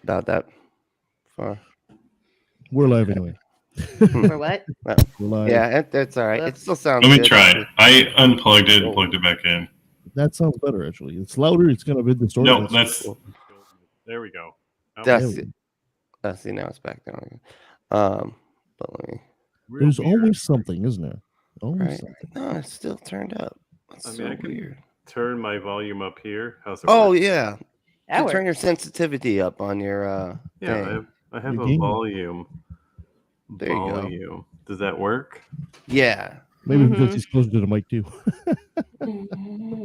about that far. We're live anyway. For what? Well, We're live. yeah, it's all right. It still sounds Let me good. try. I unplugged it and plugged it back in. That sounds better, actually. It's louder. It's kind of a bit distorted. No, that's. There we go. That's it. See, now it's back down again. But let me. There's always something, isn't there? Always Right. something. No, it's still turned up. That's so I can weird. turn my volume up here. How's it? Oh work? yeah. That You turn works. your sensitivity up on your Yeah, thing. I have Your a game. volume. There you go. Volume. Does that work? Yeah. Maybe because Mhm. he's closer to the mic too.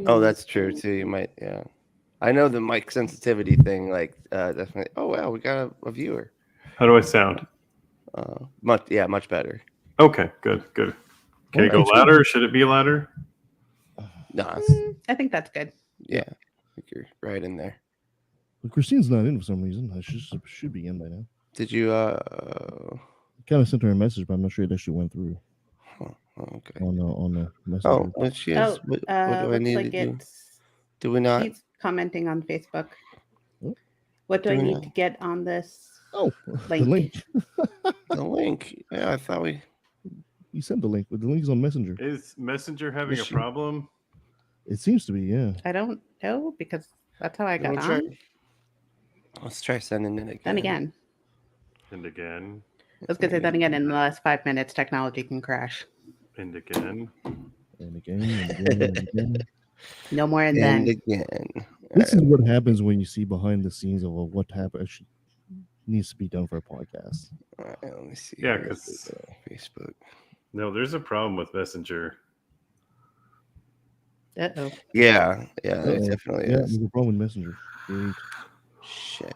Oh, that's true too. You might, yeah. I know the mic sensitivity thing, like definitely. Oh wow, we got a viewer. How do I sound? Much better. Okay, good. Can it go louder? Should it be louder? No, I think that's good. yeah. I think you're right in there. But Christine's not in for some reason. I should be in by now. Did you I kind of sent her a message, but I'm not sure it actually went through okay. on the message. Oh, what she is? What do I looks need like to do? it's. Do we not? He's commenting on Facebook. Oh. What do Do I we need not? to get on this? Oh, Link. the link. The link. Yeah, I thought we. You sent the link, but the link's on Messenger. Is Messenger having Is a she- problem? It seems to be, yeah. I don't know because that's how I got We'll on. try- Let's try sending it again. Then again, And again. I was gonna say then again. In the last 5 minutes, technology can crash. And again. And again, and again, and again. No more and And then. again. This is what happens when you see behind the scenes of what actually needs to be done for a podcast. All right, let me see. Yeah, here. 'cause- Facebook. No, there's a problem with Messenger. Uh-oh. Yeah, it Uh-oh. definitely Yeah, is. there's a problem with Messenger. Great. Shit.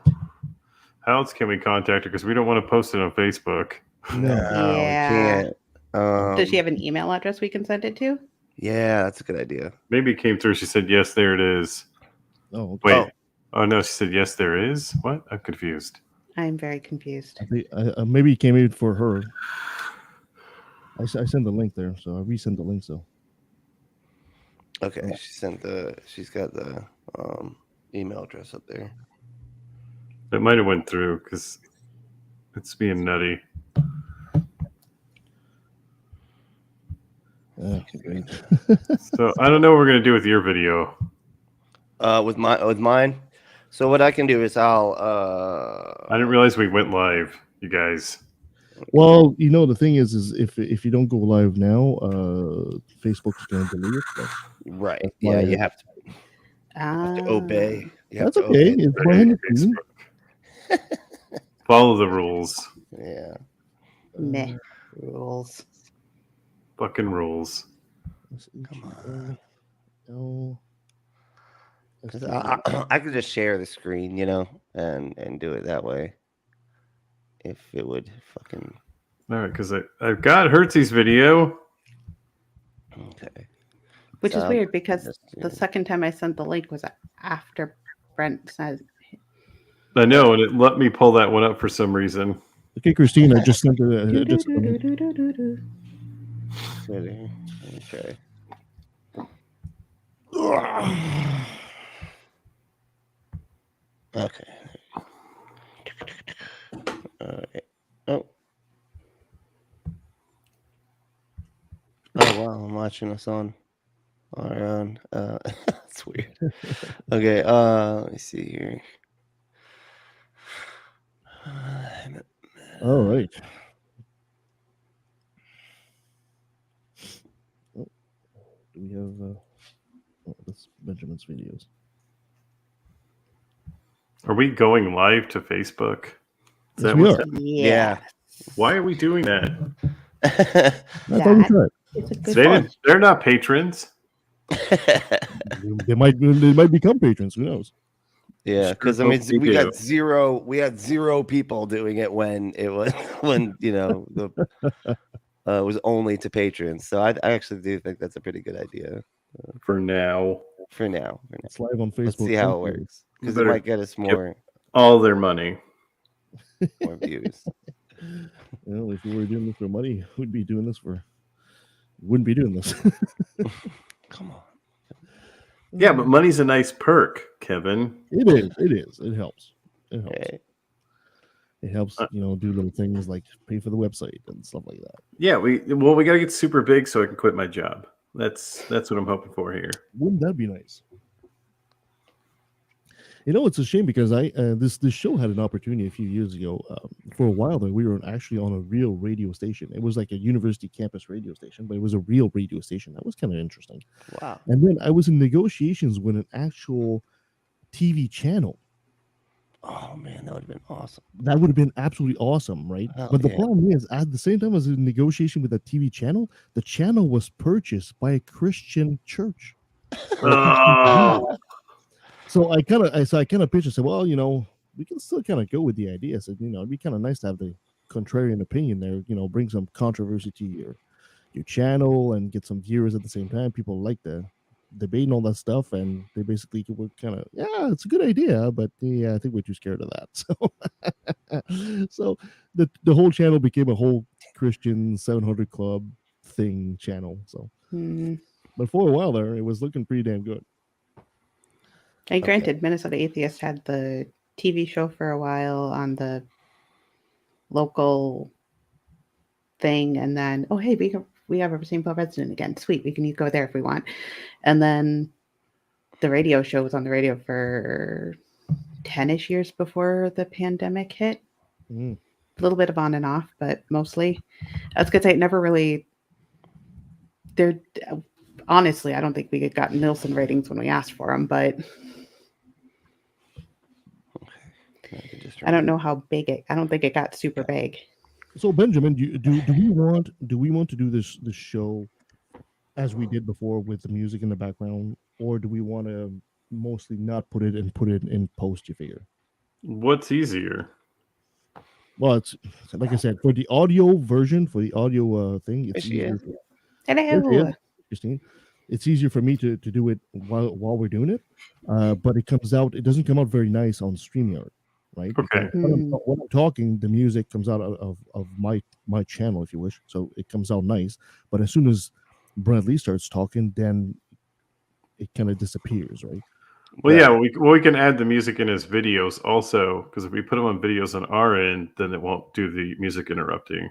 How else can we contact her? Because we don't want to post it on Facebook. No. We Yeah. can't. Does she have an email address we can send it to? Yeah, that's a good idea. Maybe it came through. She said, yes, there it is. Oh, okay. Wait. Oh, no, she said, yes, there is? What? I'm confused. I'm very confused. I think maybe it came in for her. I sent the link there, so I resent the link. So Okay, she's got the email address up there. It might have went through because it's being nutty. great. So I don't know what we're going to do with your video. With mine. So what I can do is I'll I didn't realize we went live, you guys. Well, the thing is if you don't go live now, Facebook's going to delete it. So right. That's Yeah, why- you have to obey. You have that's to okay. obey. It's Hey, behind the scenes. Facebook. Follow the rules. Yeah. Meh. Rules. Fucking rules. Come on. No. 'Cause I could just share the screen, and do it that way. If it would fucking All right, because I've got Hertzy's video. okay. Which is So, weird because just, the second time I sent the link was after Brent said. I know, and it let me pull that one up for some reason. Okay, Christine, I just sent it. Ready? Okay. Okay. All right. Oh. Oh wow! I'm watching us on our own. That's weird. Okay. Let me see here. All right. Oh, do we have? That's Benjamin's videos. Are we going live to Facebook? Is Yes, that we what's are. happening? Yeah. Why are we doing that? I thought we tried. It's a good They one. they're not patrons. They might become patrons. Who knows? Yeah, Sure because hope we we do. got zero people doing it when it was the it was only to patrons. So I actually do think that's a pretty good idea For now. for now. It's live on Facebook. Let's see how it Thank you. works because it Better might get us more All their money. views. Well, if we were doing this for money, we'd be doing this for. Wouldn't be doing this. Come on. Yeah, but money's a nice perk, Kevin. It is. It is. It helps. It helps. Okay. It helps, do little things like pay for the website and stuff like that. Yeah, we got to get super big so I can quit my job. That's what I'm hoping for here. Wouldn't that be nice? It's a shame because this show had an opportunity a few years ago. For a while there, we were actually on a real radio station. It was like a university campus radio station, but it was a real radio station. That was kind of interesting. Wow. And then I was in negotiations with an actual TV channel. Oh man, that would have been awesome. That would have been absolutely awesome, right? Oh, but the yeah. problem is, at the same time as a negotiation with a TV channel, the channel was purchased by a Christian church. Oh. So I kind of pitched and said, well, we can still kind of go with the idea. I said, it'd be kind of nice to have the contrarian opinion there, bring some controversy to your channel and get some viewers at the same time. People like the debate and all that stuff, and they basically were kind of, yeah, it's a good idea, but yeah, I think we're too scared of that. So the whole channel became a whole Christian 700 Club thing channel. So, but for a while there, it was looking pretty damn good. And granted, Minnesota Atheist had the TV show for a while on the local thing, and then hey, we have a St. Paul resident again. Sweet, we can go there if we want. And then the radio show was on the radio for 10-ish years before the pandemic hit. A little bit of on and off, but mostly. I was gonna say it never really. Honestly, I don't think we had gotten Nielsen ratings when we asked for them, but I don't know how big I don't think it got super big. So Benjamin, do we want to do this show as we did before with the music in the background, or do we want to mostly not put it in post? You figure? What's easier? Well, it's like I said, for the audio version, for the audio thing, it's easier. Hello, Christine. It's easier for me to do it while we're doing it, but it doesn't come out very nice on StreamYard. Right. Okay. When I'm talking, the music comes out of my channel, if you wish. So it comes out nice. But as soon as Bradley starts talking, then it kind of disappears, right? Well, yeah, we can add the music in his videos also, because if we put them on videos on our end, then it won't do the music interrupting.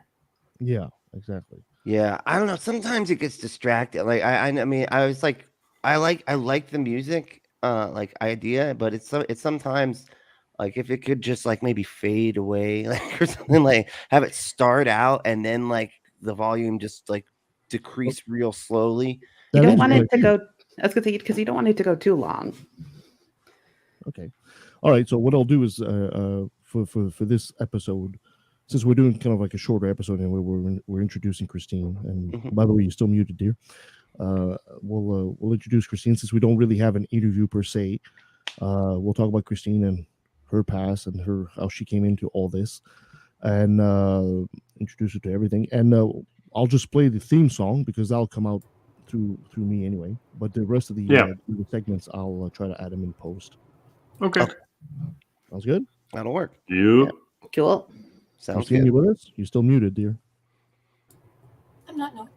Yeah, exactly. Yeah, I don't know. Sometimes it gets distracted. Like I mean, I was like, I like the music, like idea, but it's sometimes. Like if it could just like maybe fade away, like or something, like have it start out and then like the volume just like decrease real slowly. You don't want it to go. I was gonna say because you don't want it to go too long. Okay, all right. So what I'll do is for this episode, since we're doing kind of like a shorter episode and we're introducing Christine, and by the way, you're still muted, dear. We'll introduce Christine since we don't really have an interview per se. We'll talk about Christine and her past and how she came into all this, and introduce her to everything. And I'll just play the theme song because that'll come out through me anyway. But the rest of the segments, I'll try to add them in post. Okay. Sounds good. That'll work. Yeah. Cool. Sounds good. You with us? You're still muted, dear. I'm not. No.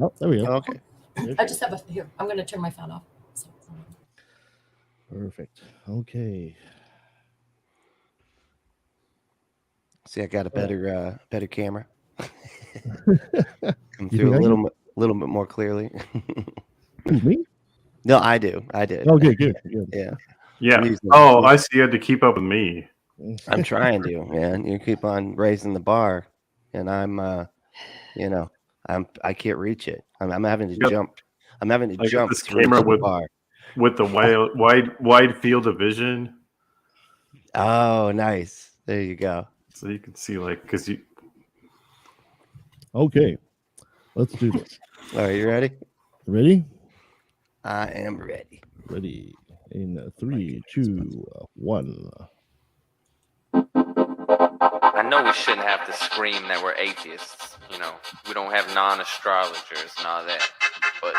Oh, there we go. Okay. I just have here. I'm going to turn my phone off. So. Perfect. Okay. See, I got a better camera. Come through a little bit more clearly. Me? No, I do. I did. Okay, good. Yeah. Yeah. Oh, I see. You had to keep up with me. I'm trying to, man. You keep on raising the bar, and I'm, I can't reach it. I'm having to jump. I'm having to jump this camera with the wide field of vision. Oh, nice. There you go. So you can see, because you. Okay, let's do this. All right, you ready? Ready? I am ready. Ready. In 3, 2, 1. I know we shouldn't have to scream that we're atheists. We don't have non-astrologers and all that. But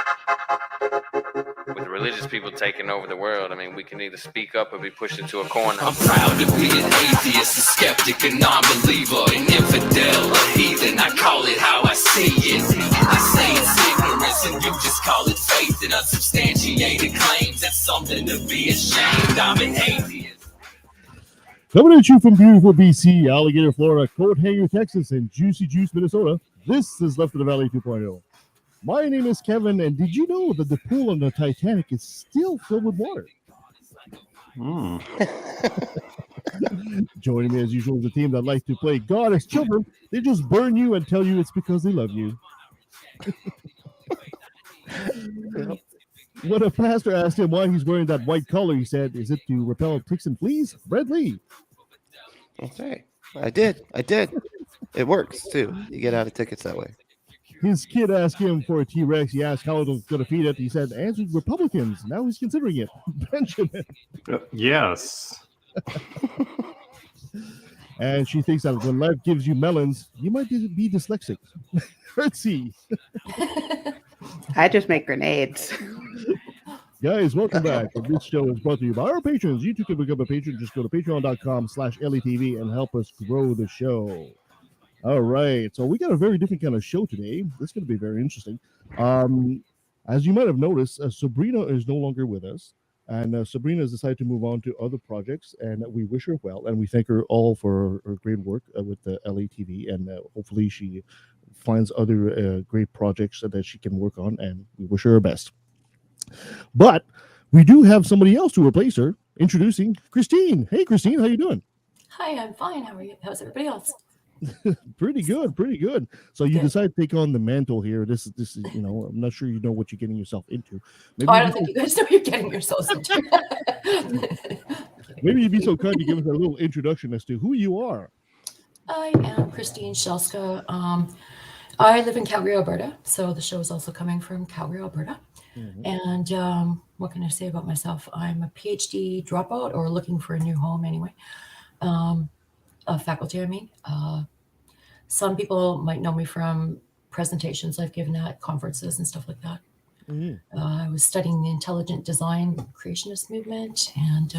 with religious people taking over the world, I mean, we can either speak up or be pushed into a corner. I'm proud to be an atheist, a skeptic, a non-believer, an infidel, a heathen. I call it how I see it. I say it's ignorance and you just call it faith in unsubstantiated claims. That's something to be ashamed. I'm an atheist. Coming at you from beautiful BC, Alligator, Florida, Coat Hanger, Texas, and Juicy Juice, Minnesota, this is Left of the Valley 2.0. My name is Kevin, and did you know that the pool on the Titanic is still filled with water? Joining me as usual is a team that likes to play God as children. They just burn you and tell you it's because they love you. When a pastor asked him why he's wearing that white collar, he said, "Is it to repel ticks and fleas?" Brad Lee. That's right. I did. It works too. You get out of tickets that way. His kid asked him for a T-Rex. He asked how it was going to feed it. He said, "Answered Republicans." Now he's considering it. Benjamin. Yes. And she thinks that when life gives you melons, you might be dyslexic. Hertzy. I just make grenades. Guys, welcome back. This show is brought to you by our patrons. You too can become a patron. Just go to patreon.com/LATV and help us grow the show. All right. So we got a very different kind of show today. This is going to be very interesting. As you might have noticed, Sabrina is no longer with us. And Sabrina has decided to move on to other projects. And we wish her well. And we thank her all for her great work with the LATV. And hopefully she finds other great projects that she can work on. And we wish her her best. But we do have somebody else to replace her. Introducing Christine. Hey, Christine, how you doing? Hi, I'm fine. How are you? How's everybody else? Pretty good. So you decided to take on the mantle here. This is, I'm not sure you know what you're getting yourself into. Maybe I don't think you guys know what you're getting yourselves into. Maybe you'd be so kind to give us a little introduction as to who you are. I am Christine Shelska. I live in Calgary, Alberta. So the show is also coming from Calgary, Alberta. Mm-hmm. And what can I say about myself? I'm a PhD dropout, or looking for a new home anyway. Faculty, I mean. Some people might know me from presentations I've given at conferences and stuff like that. Mm-hmm. I was studying the intelligent design creationist movement, and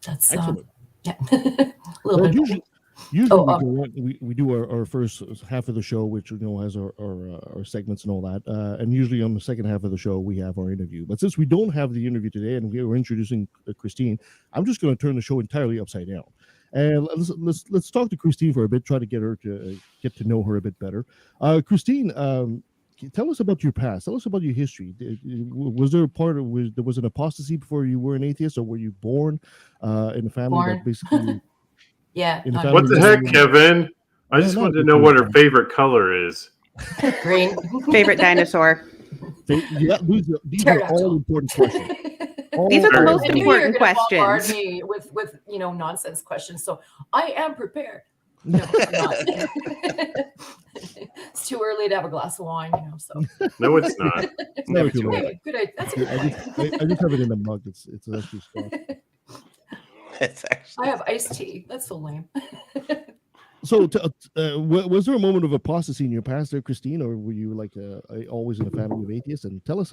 that's excellent. A little bit. Usually we do our first half of the show, which has our segments and all that, and usually on the second half of the show we have our interview. But since we don't have the interview today and we were introducing Christine, I'm just going to turn the show entirely upside down. And let's talk to Christine for a bit, try to get to know her a bit better. Christine, tell us about your past. Tell us about your history. Was there there was an apostasy before you were an atheist, or were you born in a family that basically? Yeah. What the heck, Kevin? I just wanted to know what her favorite color is. Green. Favorite dinosaur. Yeah, these are all important questions. These are the most important questions. Bombard me with nonsense questions, so I am prepared. No, I'm not. It's too early to have a glass of wine, So no, it's not. It's never too late. Good idea. That's good. I just have it in the mug. It's actually stuff. I have iced tea. That's so lame. So, was there a moment of apostasy in your past there, Christine, or were you like always in a family of atheists? And tell us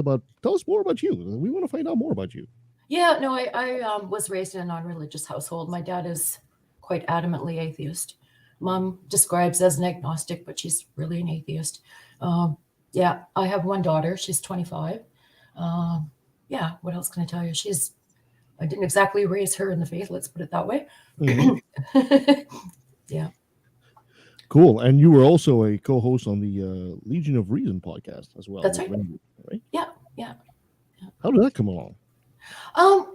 more about you. We want to find out more about you. Yeah, no, I was raised in a non-religious household. My dad is quite adamantly atheist. Mom describes as an agnostic, but she's really an atheist. I have one daughter. She's 25. What else can I tell you? I didn't exactly raise her in the faith. Let's put it that way. Mm-hmm. Yeah. Cool. And you were also a co-host on the Legion of Reason podcast as well. That's right. Right? Yeah. How did that come along?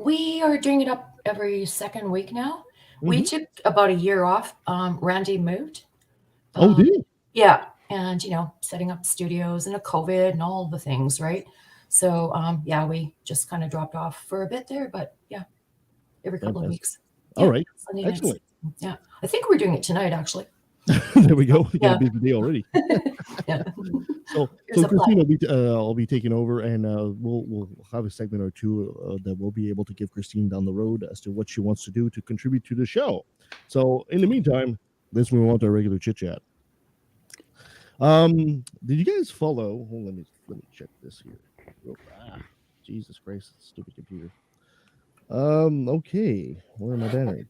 We are doing it up every second week now. Mm-hmm. We took about a year off. Randy moved. Did he? Yeah. And, setting up studios and a COVID and all the things, right? So, we just kind of dropped off for a bit there, but every couple of weeks. All right. Sunday excellent. Nights. Yeah. I think we're doing it tonight, actually. There we go. You got a busy day already. Yeah. So Christina, I'll be taking over, and we'll have a segment or two that we'll be able to give Christine down the road as to what she wants to do to contribute to the show. So in the meantime, let's move on to our regular chit chat. Did you guys follow? Let me check this here. Jesus Christ, stupid computer. Okay, where am I banners?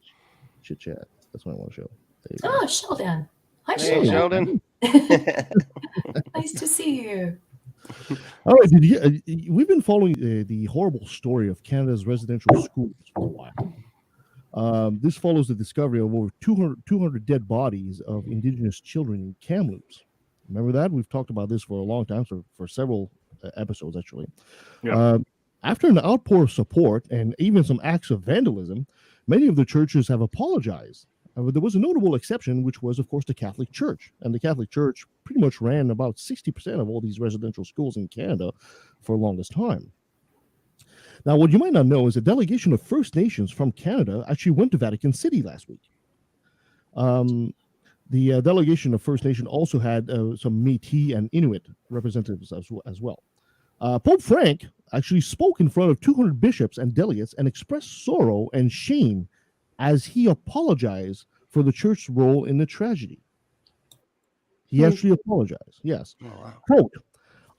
Chit chat. That's what I want to show. Oh, Sheldon. Hi, Hey, Sheldon. Nice to see you. All right, we've been following the horrible story of Canada's residential schools for a while. This follows the discovery of over 200 dead bodies of indigenous children in Kamloops. Remember that? We've talked about this for a long time, for several episodes, actually. Yeah. After an outpour of support and even some acts of vandalism, many of the churches have apologized. But there was a notable exception, which was, of course, the Catholic Church. And the Catholic Church pretty much ran about 60% of all these residential schools in Canada for the longest time. Now, what you might not know is a delegation of First Nations from Canada actually went to Vatican City last week. The delegation of First Nation also had some Métis and Inuit representatives as well. Pope Frank actually spoke in front of 200 bishops and delegates and expressed sorrow and shame as he apologized for the church's role in the tragedy. He actually apologized, yes. Oh, wow. Quote,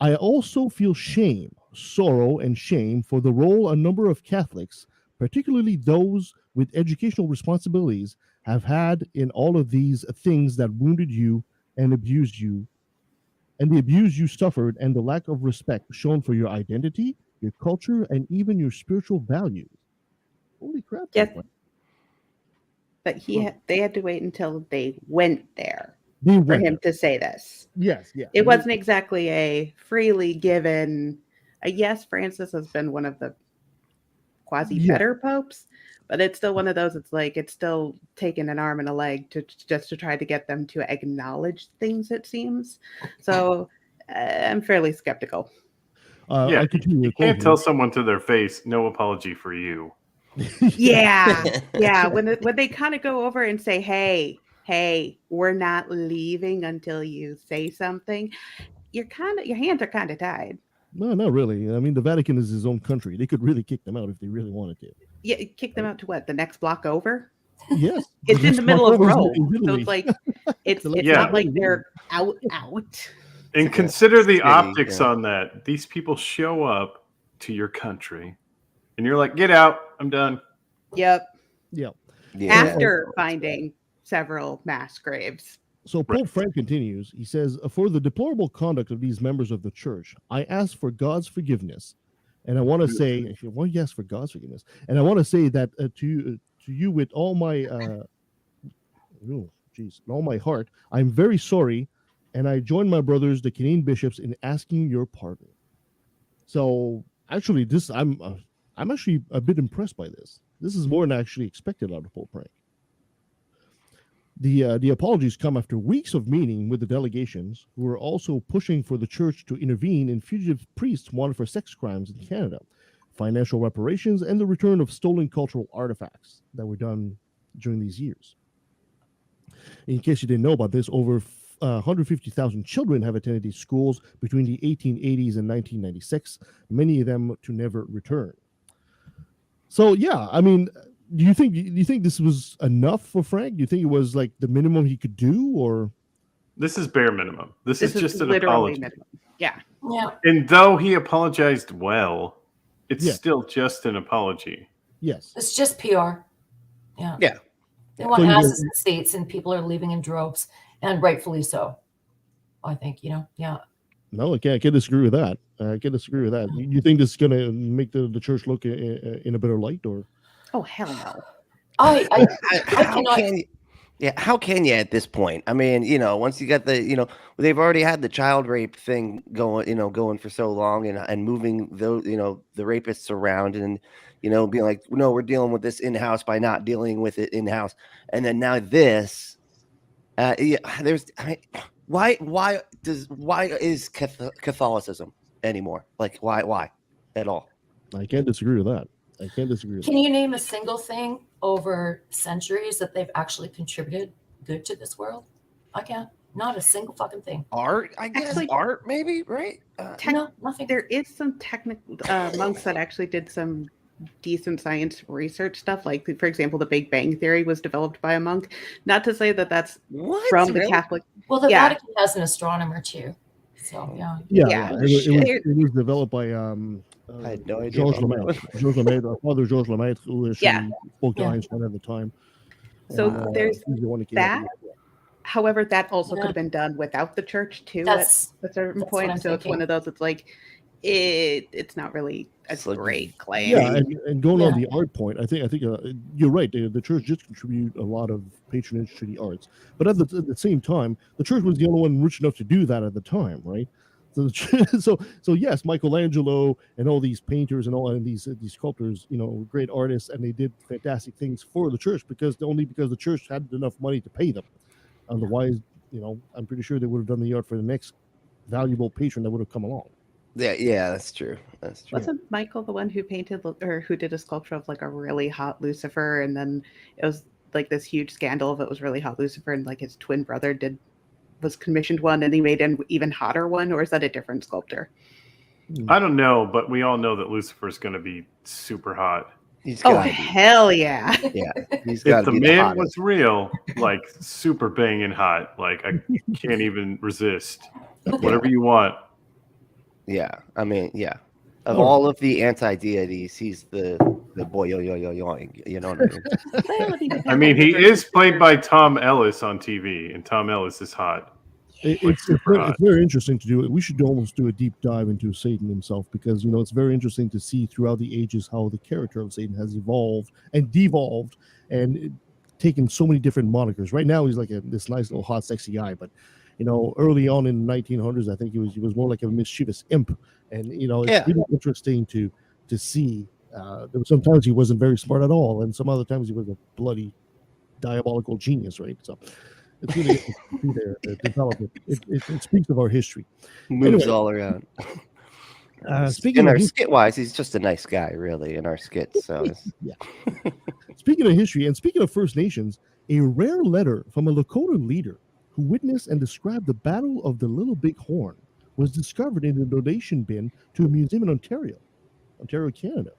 I also feel shame, sorrow, and shame for the role a number of Catholics, particularly those with educational responsibilities, have had in all of these things that wounded you and abused you, and the abuse you suffered, and the lack of respect shown for your identity, your culture, and even your spiritual values. Holy crap. Yes. But they had to wait until they went there for him to say this. Yes, yeah. It wasn't exactly a freely given. Yes, Francis has been one of the quasi better popes, but it's still one of those. It's like it's still taking an arm and a leg to try to get them to acknowledge things. It seems so. I'm fairly skeptical. Yeah, you can't tell someone to their face, "No apology for you." Yeah. When they kind of go over and say, "Hey, we're not leaving until you say something," your hands are kind of tied. No, not really. I mean, the Vatican is his own country. They could really kick them out if they really wanted to. Yeah, kick them out to what? The next block over? Yes. It's in the middle of Rome. So it's like it's not like they're out. And consider the optics on that. These people show up to your country and you're like, get out, I'm done. Yep. Yeah. After finding several mass graves. So Pope Frank continues. He says, for the deplorable conduct of these members of the church, I ask for God's forgiveness. And I want to say, well, yes, for God's forgiveness. And I want to say that to you with all my, all my heart, I'm very sorry. And I join my brothers, the Canadian bishops, in asking your pardon. So actually, I'm actually a bit impressed by this. This is more than I actually expected out of Pope Frank. The apologies come after weeks of meeting with the delegations, who were also pushing for the church to intervene in fugitive priests wanted for sex crimes in Canada, financial reparations, and the return of stolen cultural artifacts that were done during these years. In case you didn't know about this, over 150,000 children have attended these schools between the 1880s and 1996, many of them to never return. So, yeah, I mean, do you think this was enough for Frank? Do you think it was like the minimum he could do, or this is bare minimum? This is just an literally apology. Minimum. Yeah. And though he apologized well, it's still just an apology. Yes. It's just PR. Yeah. Yeah. They want asses in seats, and people are leaving in droves, and rightfully so. I think, yeah. No, I can't disagree with that. You think this is going to make the church look in a better light, or? Oh, hell no. I cannot. How can you at this point? I mean, once you got they've already had the child rape thing going for so long, and moving those, the rapists around, and being like, no, we're dealing with this in-house by not dealing with it in-house, and then now this. Why is Catholicism anymore? Like, why at all? I can't disagree with that. Can you name a single thing over centuries that they've actually contributed good to this world? I can't. Not a single fucking thing. Art, I guess. Actually, art, maybe, right? No, nothing. There is some technical monks that actually did some decent science research stuff. Like, for example, the Big Bang Theory was developed by a monk. Not to say that that's from the Catholic. Well, the Vatican has an astronomer too. So, yeah. It was developed by I had no idea. Georges Lemaitre, our father Georges Lemaitre, who spoke to Einstein at the time. So there's that. However, that also could have been done without the church too at a certain point. So it's one of those. It's like it's not really a It's like great claim. Yeah, and going on Yeah. the art point, I think you're right. The church did contribute a lot of patronage to the arts, but at the same time, the church was the only one rich enough to do that at the time, right? So, so yes, Michelangelo and all these painters and these sculptors, were great artists, and they did fantastic things for the church because the church had enough money to pay them. Otherwise, I'm pretty sure they would have done the art for the next valuable patron that would have come along. Yeah, that's true. That's true. Wasn't Michael the one who painted or who did a sculpture of like a really hot Lucifer, and then it was like this huge scandal if it was really hot Lucifer, and like his twin brother was commissioned one, and he made an even hotter one, or is that a different sculptor? I don't know, but we all know that Lucifer's going to be super hot. He's Oh gotta be. hell yeah! Yeah, he's got If to the be man hottest. was real, like super banging hot, like I can't even resist. Whatever you want. Yeah, I mean, yeah. Of all of the anti-deities, he's the boy yo. You know what I mean? Well, I mean, he is played by Tom Ellis on TV, and Tom Ellis is hot. It's super hot. very interesting to do it. We should almost do a deep dive into Satan himself because it's very interesting to see throughout the ages how the character of Satan has evolved and devolved and taken so many different monikers. Right now, he's like this nice little hot, sexy guy, but early on in the 1900s, I think he was more like a mischievous imp, and it's really interesting to see. There were sometimes he wasn't very smart at all, and some other times he was a bloody diabolical genius, right? So. It's really interesting to see their development. It speaks of our history. Moves Anyway, all around. speaking In of our history, skit wise, he's just a nice guy, really, in our skits. So yeah. Speaking of history and speaking of First Nations, a rare letter from a Lakota leader who witnessed and described the Battle of the Little Big Horn was discovered in a donation bin to a museum in Ontario, Canada.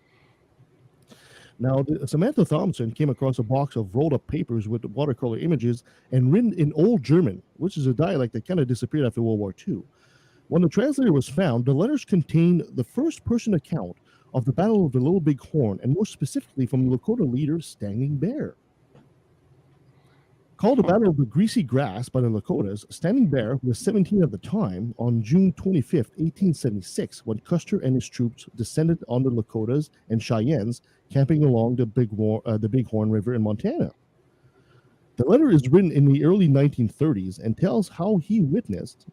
Now, Samantha Thompson came across a box of rolled up papers with watercolor images and written in Old German, which is a dialect that kind of disappeared after World War II. When the translator was found, the letters contained the first person account of the Battle of the Little Big Horn, and more specifically from the Lakota leader Standing Bear. Called the Battle of the Greasy Grass by the Lakotas, Standing Bear was 17 at the time on June 25th, 1876, when Custer and his troops descended on the Lakotas and Cheyennes camping along the Big Horn River in Montana. The letter is written in the early 1930s and tells how he witnessed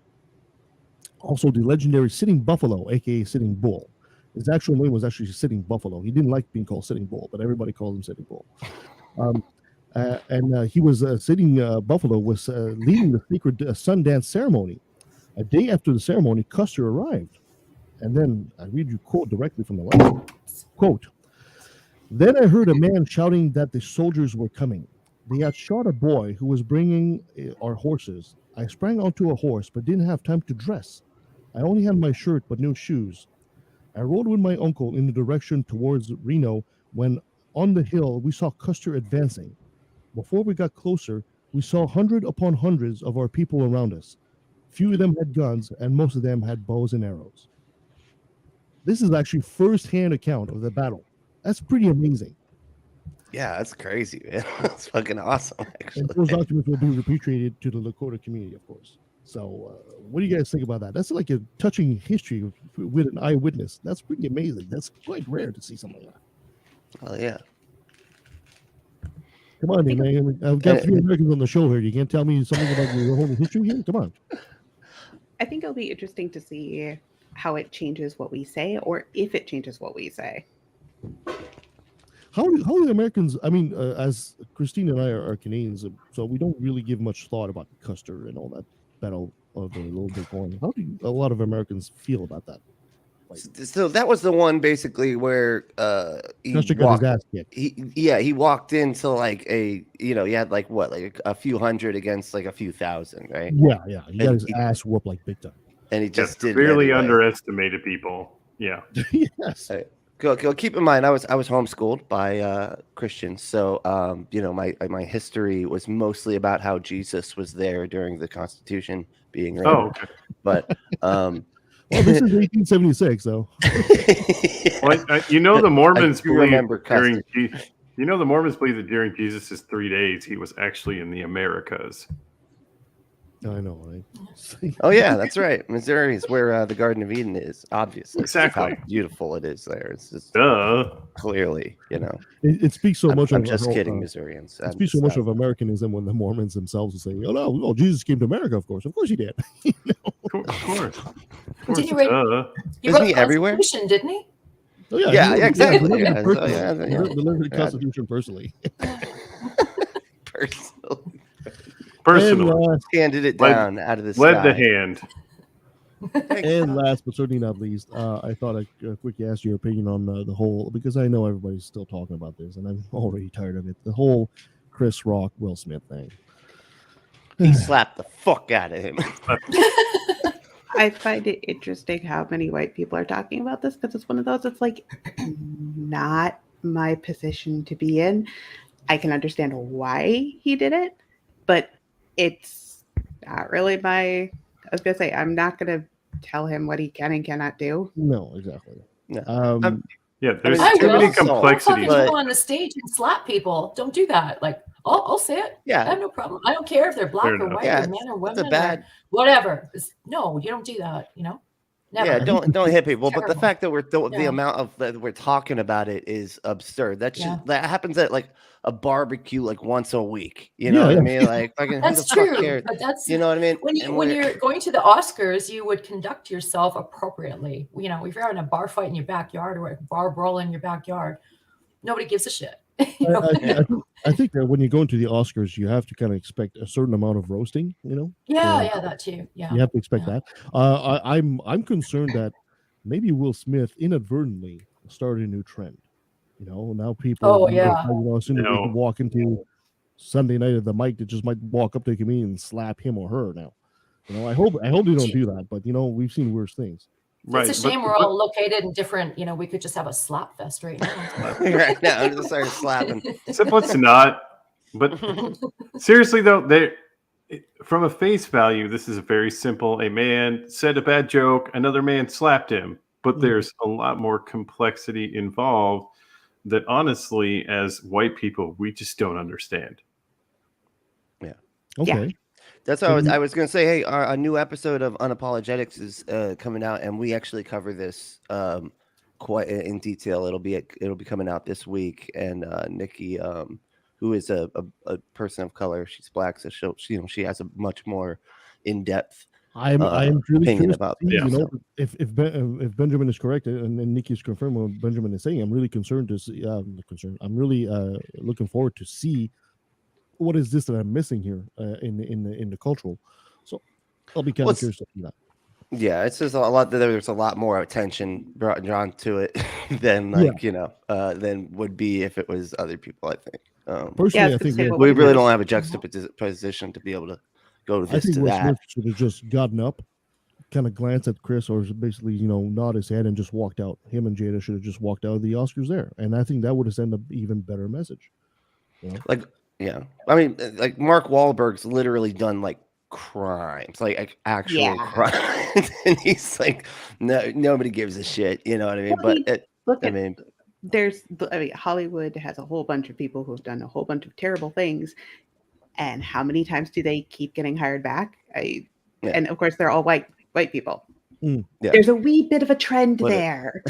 also the legendary Sitting Buffalo, aka Sitting Bull. His actual name was actually Sitting Buffalo. He didn't like being called Sitting Bull, but everybody called him Sitting Bull. And he was Sitting Buffalo was leading the sacred Sundance ceremony. A day after the ceremony, Custer arrived. And then I read you quote directly from the letter. Quote, "Then I heard a man shouting that the soldiers were coming. They had shot a boy who was bringing our horses. I sprang onto a horse but didn't have time to dress. I only had my shirt but no shoes. I rode with my uncle in the direction towards Reno when on the hill we saw Custer advancing. Before we got closer, we saw hundred upon hundreds of our people around us. Few of them had guns and most of them had bows and arrows." This is actually first-hand account of the battle. That's pretty amazing. yeah, that's crazy, man. That's fucking awesome, And actually. those documents will be repatriated to the Lakota community, of course. So what do you guys think about that? That's like a touching history with an eyewitness. That's pretty amazing. That's quite rare to see something like that. Oh yeah. Come on, man. I've got 3 Americans on the show here. You can't tell me something about your whole history here? Come on. I think it'll be interesting to see how it changes what we say, or if it changes what we say. How do the Americans, I mean, as Christine and I are Canadians, so we don't really give much thought about Custer and all that Battle of the Little Big Horn. How do a lot of Americans feel about that? So that was the one basically where he Custer got his ass kicked. he walked into like he had like what, like a few hundred against like a few thousand, right? Yeah. He got And his ass whooped like big time. And he just did Severely anyway. underestimated people. Yeah. Yes. Go, keep in mind, I was homeschooled by Christians, so my history was mostly about how Jesus was there during the Constitution being written. Oh, okay. But Well, this is 1876, though. Well, the Mormons I do believe remember during the Mormons believe that during Jesus' 3 days he was actually in the Americas. I know, right? Oh yeah, that's right. Missouri is where the Garden of Eden is. Obviously, Exactly. how beautiful it is there. It's just Duh. clearly, It speaks so much I'm of just how, kidding, Missourians. it speaks so much of Americanism when the Mormons themselves will say, "Oh no, well, Jesus came to America, of course he did." Of course. Didn't he write? Duh. He Isn't wrote he the everywhere? Constitution, didn't he? Oh, yeah, Yeah, exactly. He Yeah, delivered so, yeah, the Constitution personally. personally Personally. handed it Led- down out of the Led sky. the hand. And last but certainly not least, I thought I'd quickly ask your opinion on the whole, because I know everybody's still talking about this, and I'm already tired of it. The whole Chris Rock Will Smith thing. He slapped the fuck out of him. I find it interesting how many white people are talking about this because it's one of those. It's like not my position to be in. I can understand why he did it, but it's not really my. I was gonna say I'm not gonna tell him what he can and cannot do. No, exactly. No. Yeah, there's I too will. many So, I'll complexities. fucking But- go on the stage and slap people. Don't do that. Like, I'll say it. I Yeah, have no problem. I don't care if they're black Fair or enough. white Yeah, or men or that's women a bad. or whatever. No, you don't do that. Never. Yeah, don't hit people. But the Terrible. fact that the Yeah. amount of that we're talking about it is absurd. That Yeah. that happens at like a barbecue like once a week. You know Yeah, what yeah. I mean? Like fucking who the That's fuck true. cares? But that's You know what I mean? when And when we're- you're going to the Oscars, you would conduct yourself appropriately. If you're having a bar fight in your backyard or a bar brawl in your backyard, nobody gives a shit. I think that when you go into the Oscars, you have to kind of expect a certain amount of roasting. Yeah, that too. Yeah. You have to expect Yeah. that. I'm concerned that maybe Will Smith inadvertently started a new trend. Now people. Oh, yeah. As soon as No. they walk into Sunday night at the mic, they just might walk up to a comedian and slap him or her. Now, I hope they don't do that. But we've seen worse things. Right. It's a shame we're all located in different. We could just have a slap fest right now. right now, I'm just started slapping. Except let's not. But seriously, though, from a face value, this is very simple. A man said a bad joke, another man slapped him. But there's a lot more complexity involved that honestly, as white people, we just don't understand. Okay. That's what I was going to say. Hey, a new episode of Unapologetics is coming out, and we actually cover this quite in detail. It'll be coming out this week, and Nikki, who is a person of color, she's black, so she has a much more in depth. I am really opinion curious about to see, this. if Benjamin is correct and Nikki's confirmed what Benjamin is saying. I'm really concerned to see. I'm really looking forward to see what is this that I'm missing here in the cultural. So I'll be kind of curious to see that. Yeah, it's just a lot. There's a lot more attention drawn to it than than would be if it was other people. I think. Personally, I think we really don't have a juxtaposition to be able to go to this to Will that. Smith should have just gotten up, kind of glanced at Chris, or basically nod his head and just walked out. Him and Jada should have just walked out of the Oscars there, and I think that would have sent an even better message. Yeah, I mean, like Mark Wahlberg's literally done like crimes, like actual crimes, and he's like, nobody gives a shit. You know what I mean? Hollywood has a whole bunch of people who've done a whole bunch of terrible things, and how many times do they keep getting hired back? And of course, they're all white people. Yeah. There's a wee bit of a trend there.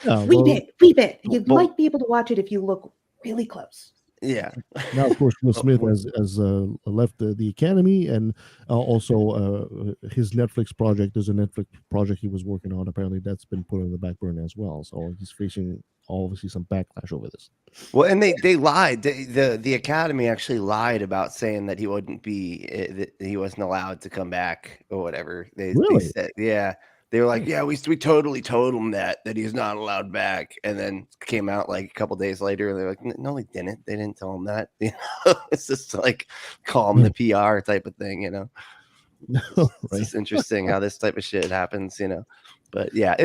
Wee bit. You might be able to watch it if you look really close. Yeah. Now, of course, Will Smith has left the Academy, and also his Netflix project. There's a Netflix project he was working on. Apparently, that's been put on the back burner as well. So he's facing obviously some backlash over this. Well, and they lied. The Academy actually lied about saying that he wouldn't be, that he wasn't allowed to come back or whatever. They said, yeah. They were like, yeah, we totally told him that he's not allowed back, and then came out like a couple days later, and they're like, no, they didn't. They didn't tell him that. It's just like calm the PR type of thing, Right. It's interesting how this type of shit happens, But yeah,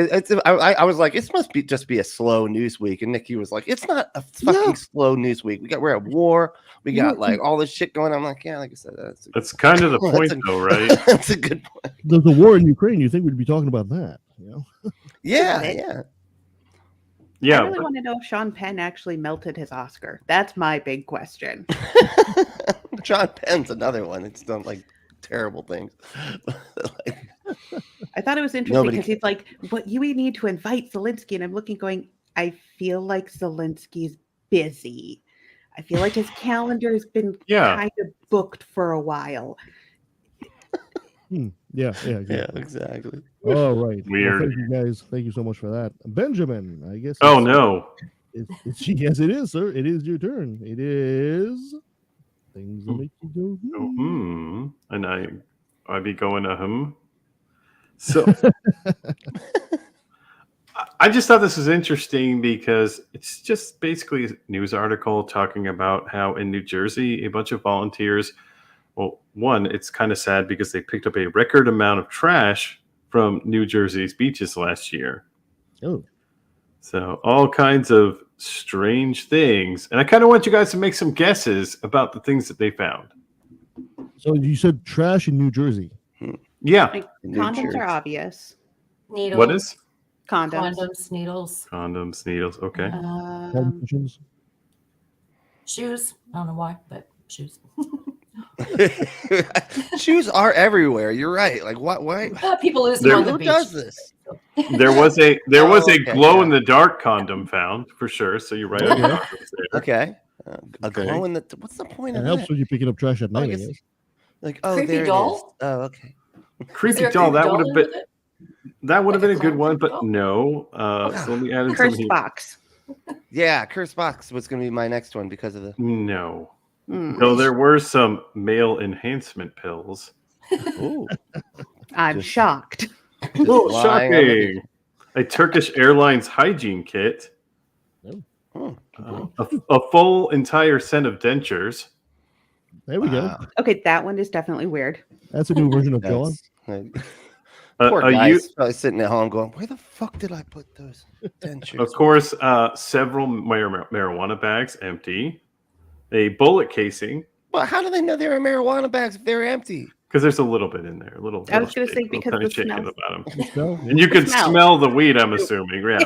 I was like, it must just be a slow news week, and Nikki was like, it's not a fucking slow news week. We're at war. We got like all this shit going on. I'm like, yeah, like I said, that's kind of the point, though, right? That's a good point. There's a war in Ukraine. You think we'd be talking about that? Yeah. I really want to know if Sean Penn actually melted his Oscar. That's my big question. Sean Penn's another one. It's not like terrible things. Like, I thought it was interesting Nobody because he's like, "But you need to invite Zelensky," and I'm looking, going, "I feel like Zelensky's busy. I feel like his calendar's been Yeah. kind of booked for a while." Yeah, yeah, exactly. All right. Weird. Well, thank you guys. Thank you so much for that. Benjamin, I guess. Oh no. Yes, it is, sir. It is your turn. It is things that make you go. Oh, and I'd be going to So I just thought this was interesting because it's just basically a news article talking about how in New Jersey, a bunch of volunteers, well, one, it's kind of sad because they picked up a record amount of trash from New Jersey's beaches last year. Oh. So all kinds of strange things. And I kind of want you guys to make some guesses about the things that they found. So you said trash in New Jersey. Yeah. Like, New condoms Jersey. are obvious. Needles. What is? Condoms. Needles. Condoms, needles. Okay. Politicians. Shoes. I don't know why, but shoes. Shoes are everywhere. You're right. Like what? Why? People lose them on the Who beach. does this? There was a okay, glow in the dark condom found for sure. So you're right. on the condoms there. Okay. A Okay. glow in the. What's the point It of helps that? when you're picking up trash at night, I guess- guess. Like oh, Creepy there doll? it is. Oh, okay. Creepy Is there a doll. creepy That doll would have in been with it? been a Like a good one, clown but doll? no. So let me add in some Cursed here. box. Yeah, Curse Box was going to be my next one because of the. No. Mm. So there were some male enhancement pills. Ooh, I'm Just- shocked. just Oh, lying on the shocking! A Turkish Airlines hygiene kit. Oh, A full entire set of dentures. There we go. wow. Okay, that one is definitely weird. That's a new version of John. That's- like, A, poor a guy u- is probably sitting at home going, "Where the fuck did I put those dentures?" of course, several marijuana bags empty. A bullet casing. Well, how do they know they were marijuana bags if they were empty? Because there's a little bit in there. I was gonna say, because kind the of shake in smell- the bottom. You smell? And you could smell. smell the weed, I'm assuming. Yeah.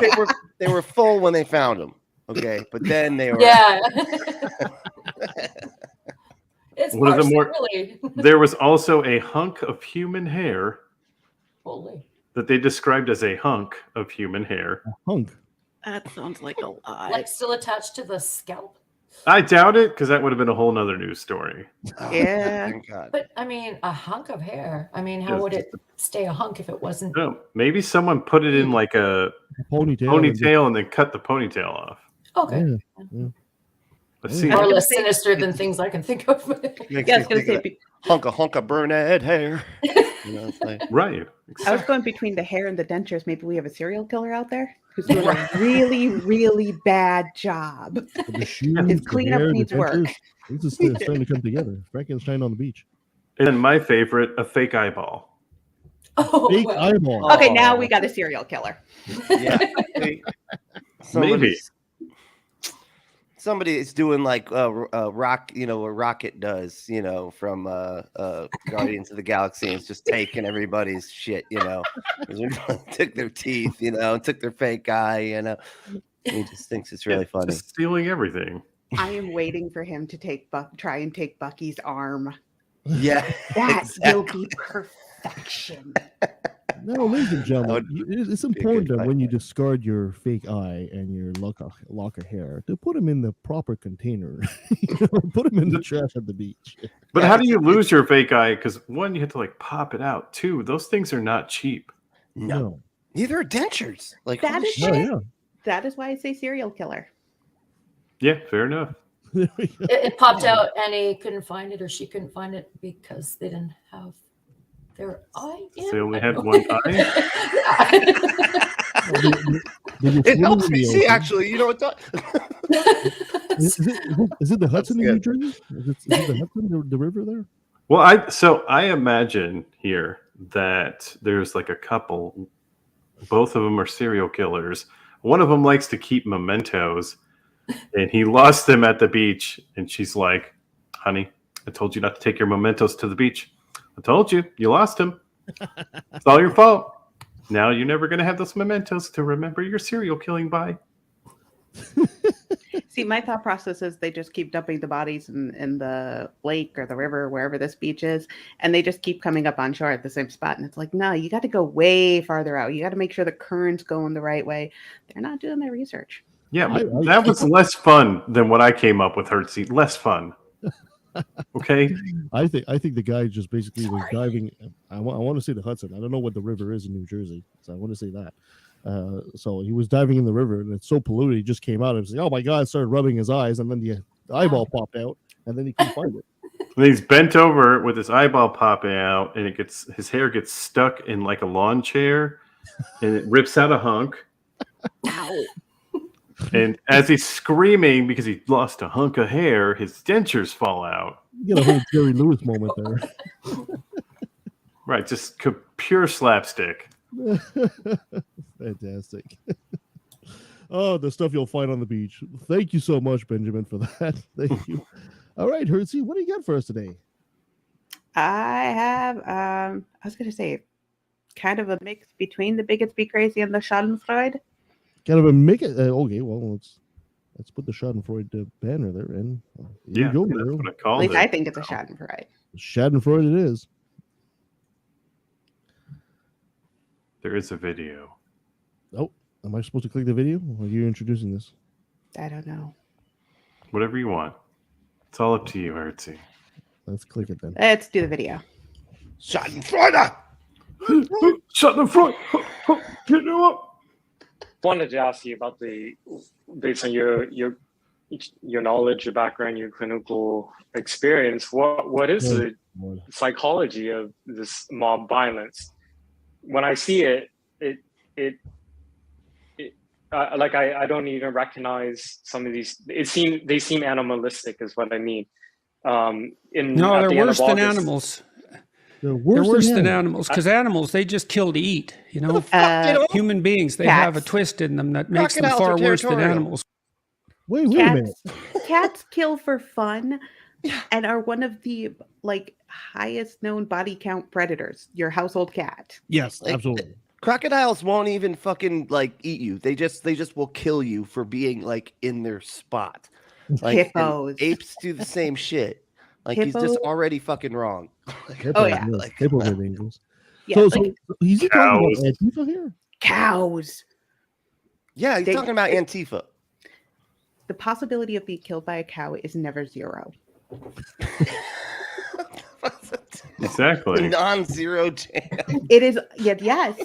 They were full when they found them. Okay, but then they were. Yeah. It's One of the partially, more- really. There was also a hunk of human hair Holy. that they described as a hunk of human hair. Hunk. That sounds like a lot. Like still attached to the scalp. I doubt it, because that would have been a whole nother news story. Oh, Yeah. Thank God. But I mean, a hunk of hair. I mean, how Yes. would it stay a hunk if it wasn't? No, maybe someone put it in like a A ponytail. ponytail and then cut the ponytail off. Okay. Let's see. I was Far gonna less say- sinister than things I can think of. Makes Yeah, I me was gonna think say. of that hunk of brunette hair. You know, it's like, Right. I was going between the hair and the dentures. Maybe we have a serial killer out there who's doing a really, really bad job. The shoes, His the cleanup hair, the needs work. dentures. This is starting to come together. Frankenstein on the beach. And then my favorite, a fake eyeball. Oh, Fake well. eyeball. Okay, now we got a serial killer. yeah. Maybe. Somebody is doing like rock, you know, what Rocket does, you know, from Guardians of the Galaxy, and it's just taking everybody's shit, you know. Took their teeth, you know, took their fake eye, you know. He just thinks it's really funny. Just stealing everything. I am waiting for him to try and take Bucky's arm. Yeah. That will be perfection. No, ladies and gentlemen, it's be a important good that fight. when you discard your fake eye and your lock of hair, to put them in the proper container. Put them in the trash at the beach. But Yeah, how do you lose your fake eye? Because one, you have to like pop it out. Two, those things are not cheap. No. Neither are dentures. Like That holy is shit. Oh, yeah. That is why I say serial killer. Yeah, fair enough. There we go. It popped out and he couldn't find it or she couldn't find it because they didn't have their eye in. They only I had don't one know. eye? It helps me see, actually. You know what? Is it the Hudson in New good. Jersey? Is it the Hudson, the river there? Well, I imagine here that there's like a couple. Both of them are serial killers. One of them likes to keep mementos, and he lost them at the beach. And she's like, "Honey, I told you not to take your mementos to the beach. I told you, you lost them. It's all your fault. Now you're never going to have those mementos to remember your serial killing by." See, my thought process is they just keep dumping the bodies in the lake or the river, wherever this beach is, and they just keep coming up on shore at the same spot. And it's like, no, you got to go way farther out. You got to make sure the current's going the right way. They're not doing their research. Yeah, but that was less fun than what I came up with, Hertzie. Less fun. Okay. I think the guy just basically was diving. I want to say the Hudson. I don't know what the river is in New Jersey, so I want to say that. So he was diving in the river, and it's so polluted. He just came out and was like, "Oh my god!" Started rubbing his eyes, and then the eyeball popped out, and then he couldn't find it. And he's bent over with his eyeball popping out, and his hair gets stuck in like a lawn chair, and it rips out a hunk. Ow. And as he's screaming because he lost a hunk of hair, his dentures fall out. You get a whole Jerry Lewis moment there. Right, just pure slapstick. Fantastic. Oh, the stuff you'll find on the beach. Thank you so much, Benjamin, for that. Thank you. All right, Hertzie, what do you got for us today? I have, I was going to say, kind of a mix between the Bigots Be Crazy and the Schadenfreude. Kind of a make it. Okay, well, let's put the Schadenfreude banner there, and Yeah, you go, that's girl. what I At called least it. I think it's a Schadenfreude. Schadenfreude it is. There is a video. Oh, am I supposed to click the video? Or are you introducing this? I don't know. Whatever you want. It's all up to you, Hertzie. Let's click it then. Let's do the video. Schadenfreude! Shut the front! Get him up! Wanted to ask you about based on your knowledge, your background, your clinical experience. What is the psychology of this mob violence? When I see it, I don't even recognize some of these. They seem animalistic, is what I mean. No, they're worse than animals. They're They're worse than animals. animals because animals, they just kill to eat. You know, human beings, they Cats. have a twist in them that makes them Crocodiles far are worse than territorial. animals. Wait a minute. Cats kill for fun and are one of the highest known body count predators. Your household cat. Yes, Like, absolutely. Crocodiles won't even fucking eat you. They just will kill you for being in their spot. And Hippos. apes do the same shit. He's just Hippos. already fucking wrong. Oh, yeah. Hippos are dangerous. Yeah, So he's talking Cows. about Antifa here? cows. Yeah, he's They- talking about Antifa. The possibility of being killed by a cow is never zero. Exactly. Non-zero chance. It is, yes.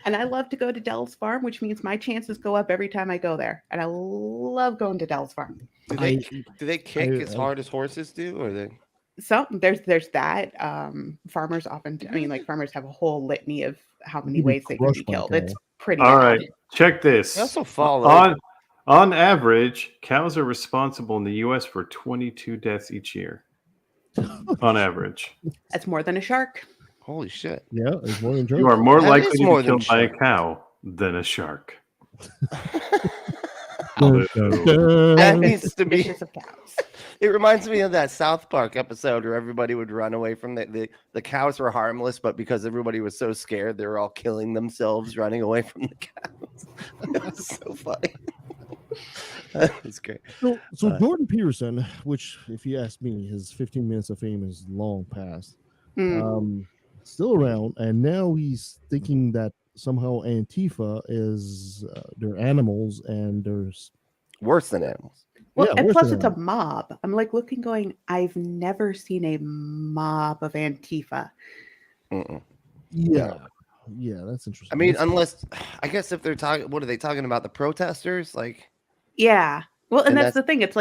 And I love to go to Dell's Farm, which means my chances go up every time I go there. And I love going to Dell's Farm. Do they kick as hard as horses do, or they? So there's that. Farmers often, farmers have a whole litany of how many You get ways they can be crushed by a killed. cow. It's pretty. All odd. right, check this. They also fall over. On average, cows are responsible in the U.S. for 22 deaths each year. On average, That's more than a shark. Holy shit! Yeah, it's more than you are joke. more That likely is to more be than killed by a shark. cow than a shark. That needs to be. Vicious of cows. It reminds me of that South Park episode where everybody would run away from the cows were harmless, but because everybody was so scared, they were all killing themselves running away from the cows. It was so funny. That was great. So Jordan Peterson, which, if you ask me, his 15 minutes of fame is long past, still around, and now he's thinking that somehow Antifa is they're animals and there's Worse than animals. Well, Yeah, and worse plus than it's a mob. I'm looking, going, I've never seen a mob of Antifa. Mm-mm. yeah, that's interesting. I mean, That's- unless I guess if they're talking, what are they talking about? The protesters, Yeah. Well, and And that's the thing. It's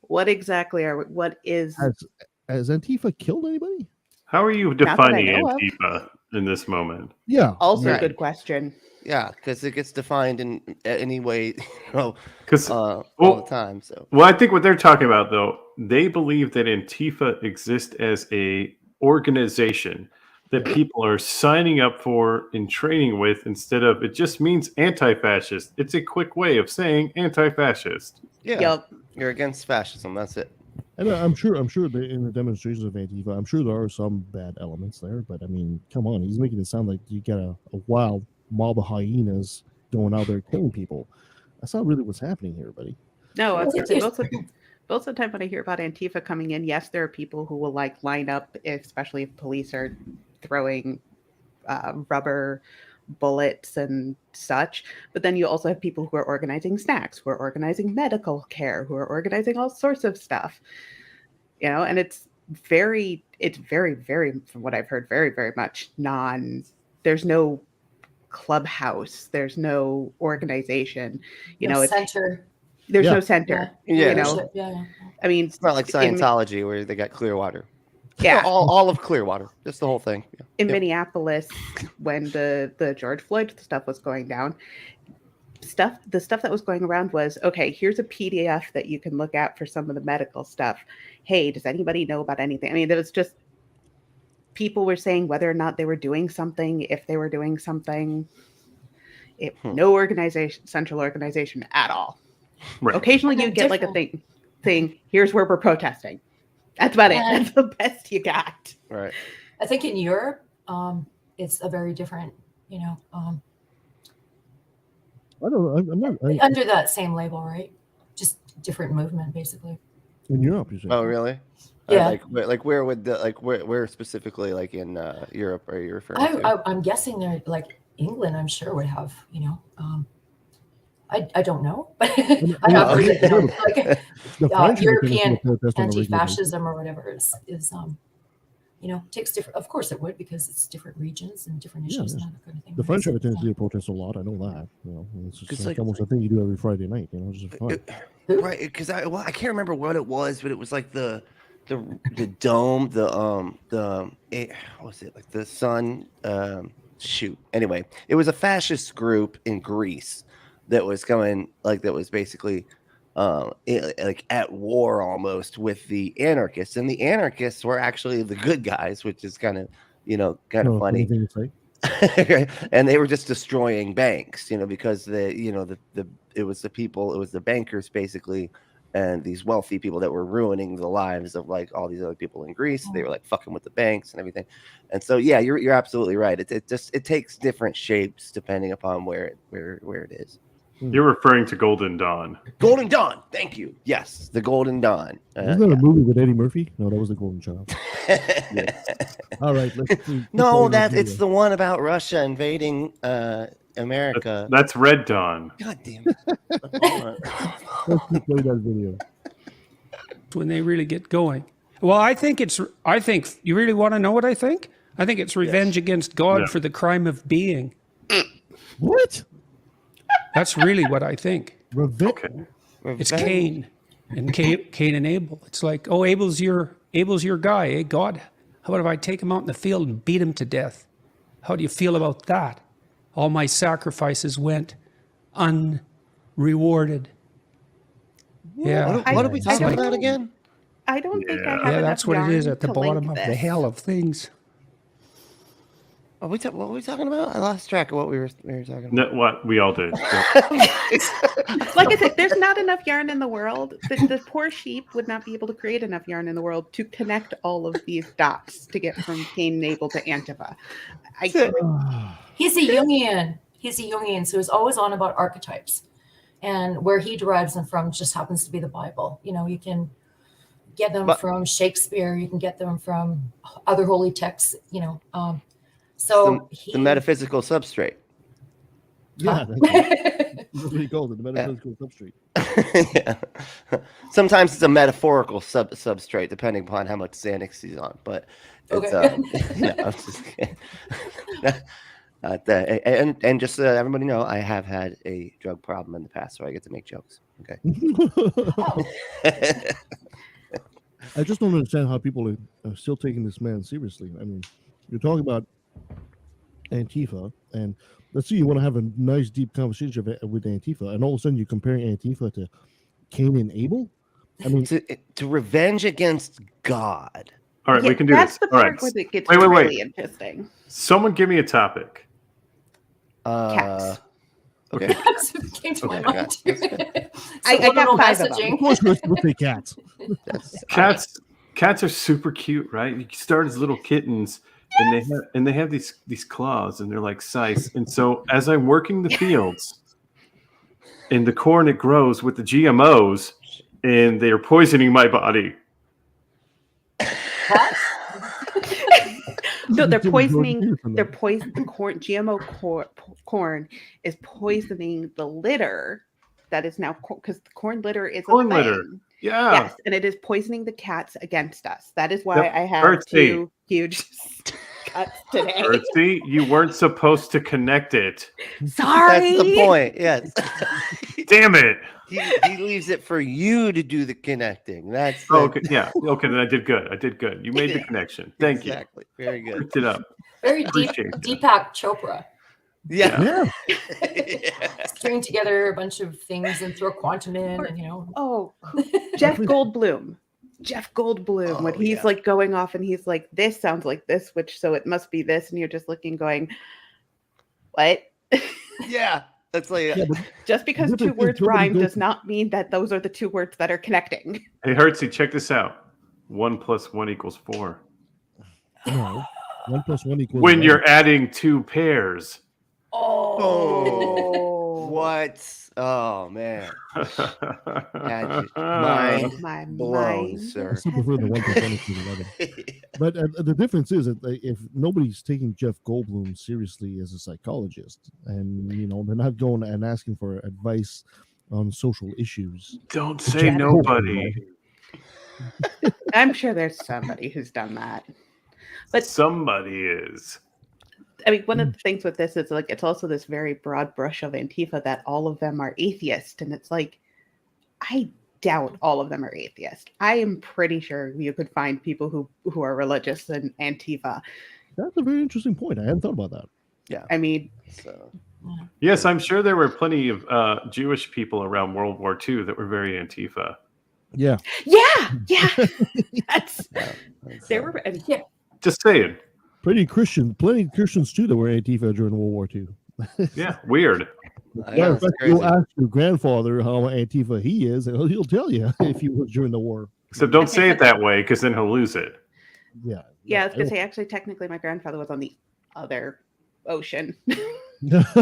what exactly what is has Antifa killed anybody? How are you that I defining know of. Antifa in this moment? Yeah, also Right. a good question. yeah, because it gets defined in any way, Because all well- the time. So Well, I think what they're talking about, though, they believe that Antifa exists as a organization that people are signing up for and training with instead of it just means anti-fascist. It's a quick way of saying anti-fascist. yeah, Yep. you're against fascism. That's it. and I'm sure that in the demonstrations of Antifa, I'm sure there are some bad elements there, but I mean, come on, he's making it sound like you got a wild mob of hyenas going out there killing people. That's not really what's happening here, buddy. No, I was going to say most of the time when I hear about Antifa coming in, yes, there are people who will like line up, especially if police are throwing rubber bullets and such. But then you also have people who are organizing snacks, who are organizing medical care, who are organizing all sorts of stuff. You know, and it's very, very, from what I've heard, very, very much there's no clubhouse, there's no organization, you know, center. There's no center. Yeah. You know, Yeah. I mean, it's not like Scientology where they got Clearwater. Yeah, all of Clearwater, just the whole thing. Yeah. In Minneapolis, when the George Floyd stuff was going down, the stuff that was going around was, okay, here's a PDF that you can look at for some of the medical stuff. Hey, does anybody know about anything? I mean, it was just people were saying whether or not they were doing something, if they were doing something. No organization, central organization at all. Right. Occasionally you get like a thing, here's where we're protesting. That's about it. That's the best you got. Right. I think in Europe, it's a very different, I don't know. I'm not under that same label, right? Just different movement, basically. In Europe, you say? Oh, really? Yeah. Where would where specifically, like in Europe, are you referring to? I'm guessing they're like England. I'm sure would have, I don't know, but I have heard it, like European anti-fascism or whatever is takes different. Of course, it would, because it's different regions and different issues and that kind of thing. The French have a tendency to protest a lot. I know that. It's just like almost a thing you do every Friday night. Just fun. Right, because I can't remember what it was, but it was like the dome, what was it, like the sun? Shoot. Anyway, it was a fascist group in Greece that was going, like, that was basically like at war almost with the anarchists, and the anarchists were actually the good guys, which is kind of funny. And they were just destroying banks, because it was the bankers basically, and these wealthy people that were ruining the lives of like all these other people in Greece. They were like fucking with the banks and everything. And so yeah, you're absolutely right. It takes different shapes depending upon where it is. You're referring to Golden Dawn. Golden Dawn. Thank you. Yes, the Golden Dawn. Isn't that a movie with Eddie Murphy? No, that was the Golden Child. All right. No, it's the one about Russia invading America. That's Red Dawn. God damn it. Let's play that video. When they really get going. Well, I think you really want to know what I think? I think it's revenge against God for the crime of being. What? That's really what I think. Revenge. It's Cain and Cain and Abel. It's like, oh, Abel's your guy, eh? God, how about if I take him out in the field and beat him to death? How do you feel about that? All my sacrifices went unrewarded. Yeah. What are we talking about again? I don't think I have that's what it is at the bottom of this. the hell of things. What were we talking about? I lost track of what we were talking about. No, what we all did. Like I said, there's not enough yarn in the world. The poor sheep would not be able to create enough yarn in the world to connect all of these dots to get from Cain and Abel to Antifa. He's a Jungian. So he's always on about archetypes. And where he derives them from just happens to be the Bible. You can get them from Shakespeare. You can get them from other holy texts, So the metaphysical substrate. Yeah, that's what he called it, the metaphysical substrate. Yeah. Sometimes it's a metaphorical substrate, depending upon how much Xanax he's on. But it's I'm just kidding. And just so everybody know, I have had a drug problem in the past, so I get to make jokes. Okay. I just don't understand how people are still taking this man seriously. I mean, you're talking about Antifa, and let's see, you want to have a nice deep conversation with Antifa, and all of a sudden you're comparing Antifa to Cain and Abel. I mean, to revenge against God. All right, we can do that's this. The part where it gets really interesting. Someone give me a topic. Cats. Okay. Came to my mind. I got 5 of them. of course, we'll say cats. Cats are super cute, right? You start as little kittens. And they have these claws, and they're like scythes. And so as I'm working the fields, in the corn it grows with the GMOs, and they're poisoning my body. No, they're poisoning. They're poisoning corn. GMO corn is poisoning the litter that is now because the corn litter is Corn a litter. thing. Yeah. Yes, and it is poisoning the cats against us. That is why Yep. I have Birdsey. 2 huge cuts today. Birdsey, you weren't supposed to connect it. Sorry. That's the point. Yes. Damn it. He leaves it for you to do the connecting. That's Oh, okay. Yeah. Okay. Then I did good. You made the connection. Thank you. Exactly. Very good. Picked it up. Very deep, Appreciate that. Deepak Chopra. Yeah. String together a bunch of things and throw quantum in, and Oh, Jeff Goldblum. When he's like going off and he's like, this sounds like this, which so it must be this, and you're just looking, going, what? Yeah. That's like Just because 2 words rhyme does not mean that those are the 2 words that are connecting. Hey, Hertzy, check this out. 1 + 1 = 4. No, 1 + 1 = When you're adding 2 pairs. Oh, what? Oh man, mind blown, sir. I still prefer the 1 + 1 = 11. But the difference is that if nobody's taking Jeff Goldblum seriously as a psychologist, and they're not going and asking for advice on social issues. Don't say nobody. I'm sure there's somebody who's done that. But somebody is. I mean, one of the things with this is like it's also this very broad brush of Antifa that all of them are atheist, and it's like I doubt all of them are atheist. I am pretty sure you could find people who are religious in Antifa. That's a very interesting point. I hadn't thought about that. Yeah, I mean, yes, I'm sure there were plenty of Jewish people around World War II that were very Antifa. Yeah. That's there were Just saying. Plenty of Christians too that were Antifa during World War II. Yeah, weird. Yeah, in fact, you'll ask your grandfather how Antifa he is, and he'll tell you if he was during the war. Except don't say it that way, because then he'll lose it. Yeah, I was gonna say actually, technically, my grandfather was on the other ocean.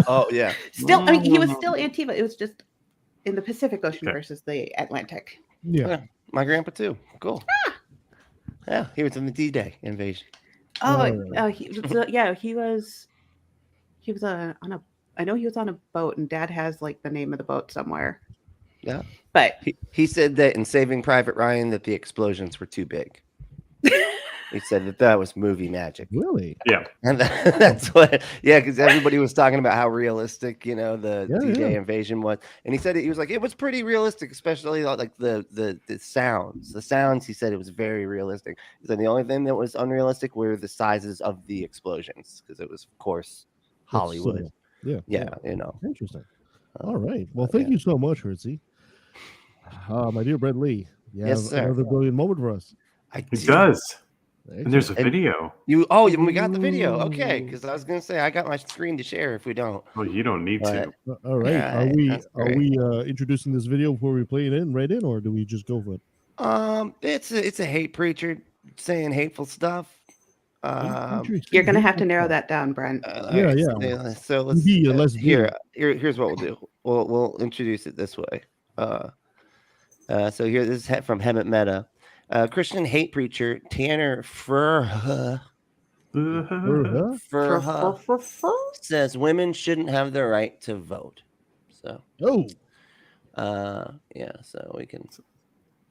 Oh yeah. Still, I mean, he was still Antifa. It was just in the Pacific Ocean versus the Atlantic. Yeah, my grandpa too. Cool. Yeah, he was in the D-Day invasion. He was on a. I know he was on a boat, and Dad has like the name of the boat somewhere. Yeah, but he said that in Saving Private Ryan that the explosions were too big. He said that was movie magic. Really? Yeah. And that's what. Yeah, because everybody was talking about how realistic, the D-Day invasion was, and he said he was like it was pretty realistic, especially like the sounds. The sounds, he said it was very realistic. He said the only thing that was unrealistic were the sizes of the explosions, because it was, of course, Hollywood. Yeah. Interesting. All right. Well, thank you so much, Hertzy. My dear Brett Lee, you have another brilliant moment for us. It does. And there's a video. We got the video. Okay, because I was gonna say I got my screen to share if we don't. Well, you don't need to. All right. Are we introducing this video before we play it in, or do we just go for it? It's a hate preacher saying hateful stuff. You're gonna have to narrow that down, Brent. Yeah. So let's here's what we'll do. We'll introduce it this way. So here, this is from Hemet Meta. Christian hate preacher Tanner Furha says women shouldn't have the right to vote. So so we can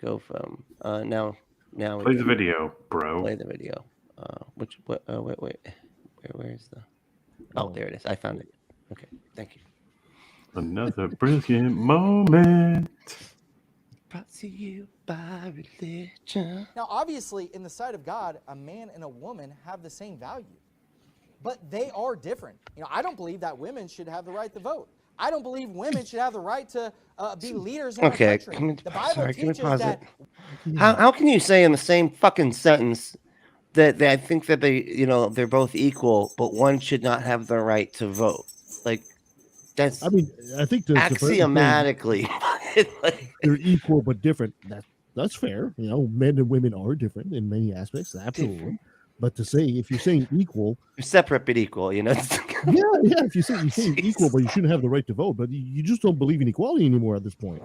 go from now play the video, bro. Play the video. Where's the there it is. I found it. Okay, thank you. Another brilliant moment. Brought to you by religion. Now, obviously, in the sight of God, a man and a woman have the same value, but they are different. I don't believe that women should have the right to vote. I don't believe women should have the right to be leaders in our country. The Bible teaches that. How can you say in the same fucking sentence that I think that they're both equal, but one should not have the right to vote? Like, that's. I mean, I think axiomatically they're equal but different. That's fair. Men and women are different in many aspects. Absolutely. But to say, if you're saying equal, You're separate but equal, you know. yeah. If you're saying equal, but you shouldn't have the right to vote, but you just don't believe in equality anymore at this point.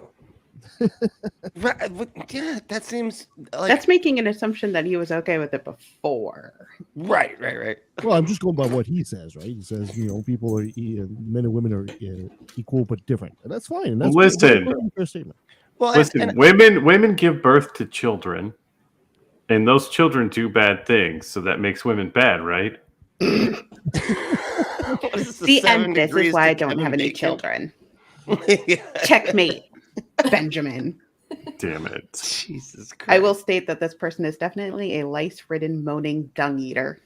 Right, yeah, that seems like That's making an assumption that he was okay with it before. right. Well, I'm just going by what he says, right? He says, people are men and women are equal but different, and that's fine. And that's Listen. a fair statement. Well, Listen, women give birth to children, and those children do bad things, so that makes women bad, right? See, and this is why I don't have any children. Checkmate, Benjamin. Damn it. Jesus Christ. I will state that this person is definitely a lice-ridden, moaning dung eater.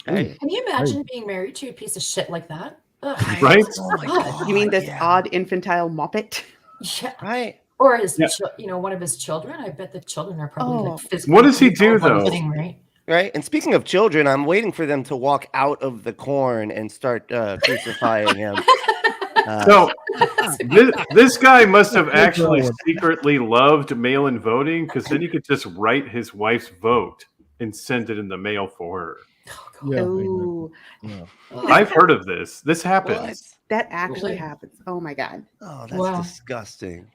Hey. Can you imagine being married to a piece of shit like that? Ugh. Right? Oh my God, You mean this yeah. odd infantile moppet? Yeah. Right. Or his, one of his children. I bet the children are probably like physically. What does he do, though? Right? Right. And speaking of children, I'm waiting for them to walk out of the corn and start crucifying him. So this guy must have actually secretly loved mail-in voting, because then you could just write his wife's vote and send it in the mail for her. Yeah, Oh, I've heard of this. This happens. that actually happens. Oh my God. Oh, that's disgusting.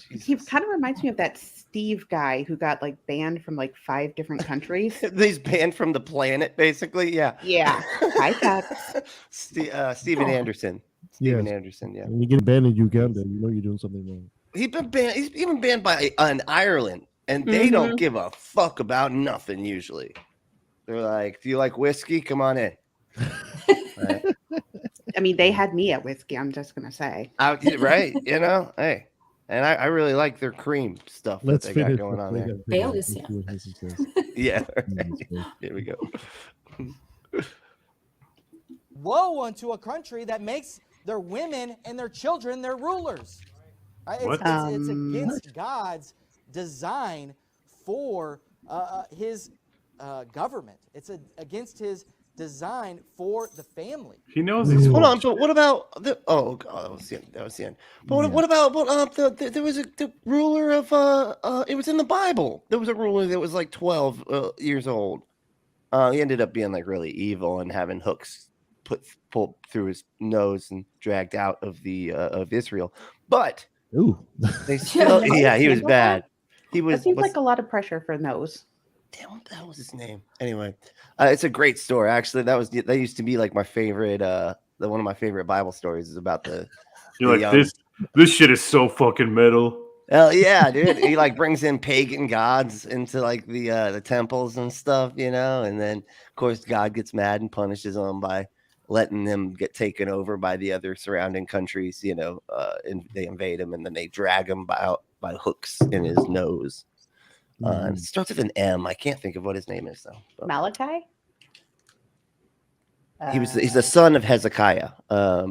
He kind of reminds me of that Steve guy who got like banned from like 5 different countries. He's banned from the planet, basically. Yeah. Yeah. High tax. Steven Anderson. Steven Anderson. Yeah. When you get banned in Uganda, you know you're doing something wrong. He's been banned. He's even banned by Ireland, and they don't give a fuck about nothing. Usually, they're like, "Do you like whiskey? Come on in." Right. I mean, they had me at whiskey. I'm just gonna say. Right? Hey. And I really like their cream stuff that they got going on there. Baileys, Yeah. Here we go. Woe unto a country that makes their women and their children their rulers. Right? It's against God's design for his government. It's against his design for the family. He knows he's Hold on, but what about the? Oh God, that was the end. But what about there was the ruler of it was in the Bible. There was a ruler that was like 12 years old. He ended up being like really evil and having hooks pulled through his nose and dragged out of the of Israel. But they still, he was bad. He was. That seems like a lot of pressure for those. Damn, what the hell was his name? Anyway, it's a great story. Actually, that used to be like my favorite. One of my favorite Bible stories is about the. You're like, this shit is so fucking metal. Hell yeah, dude! He like brings in pagan gods into like the temples and stuff, and then of course God gets mad and punishes them by letting them get taken over by the other surrounding countries. And they invade him and then they drag him by hooks in his nose. It starts with an M. I can't think of what his name is though. But Malachi? he's the son of Hezekiah. I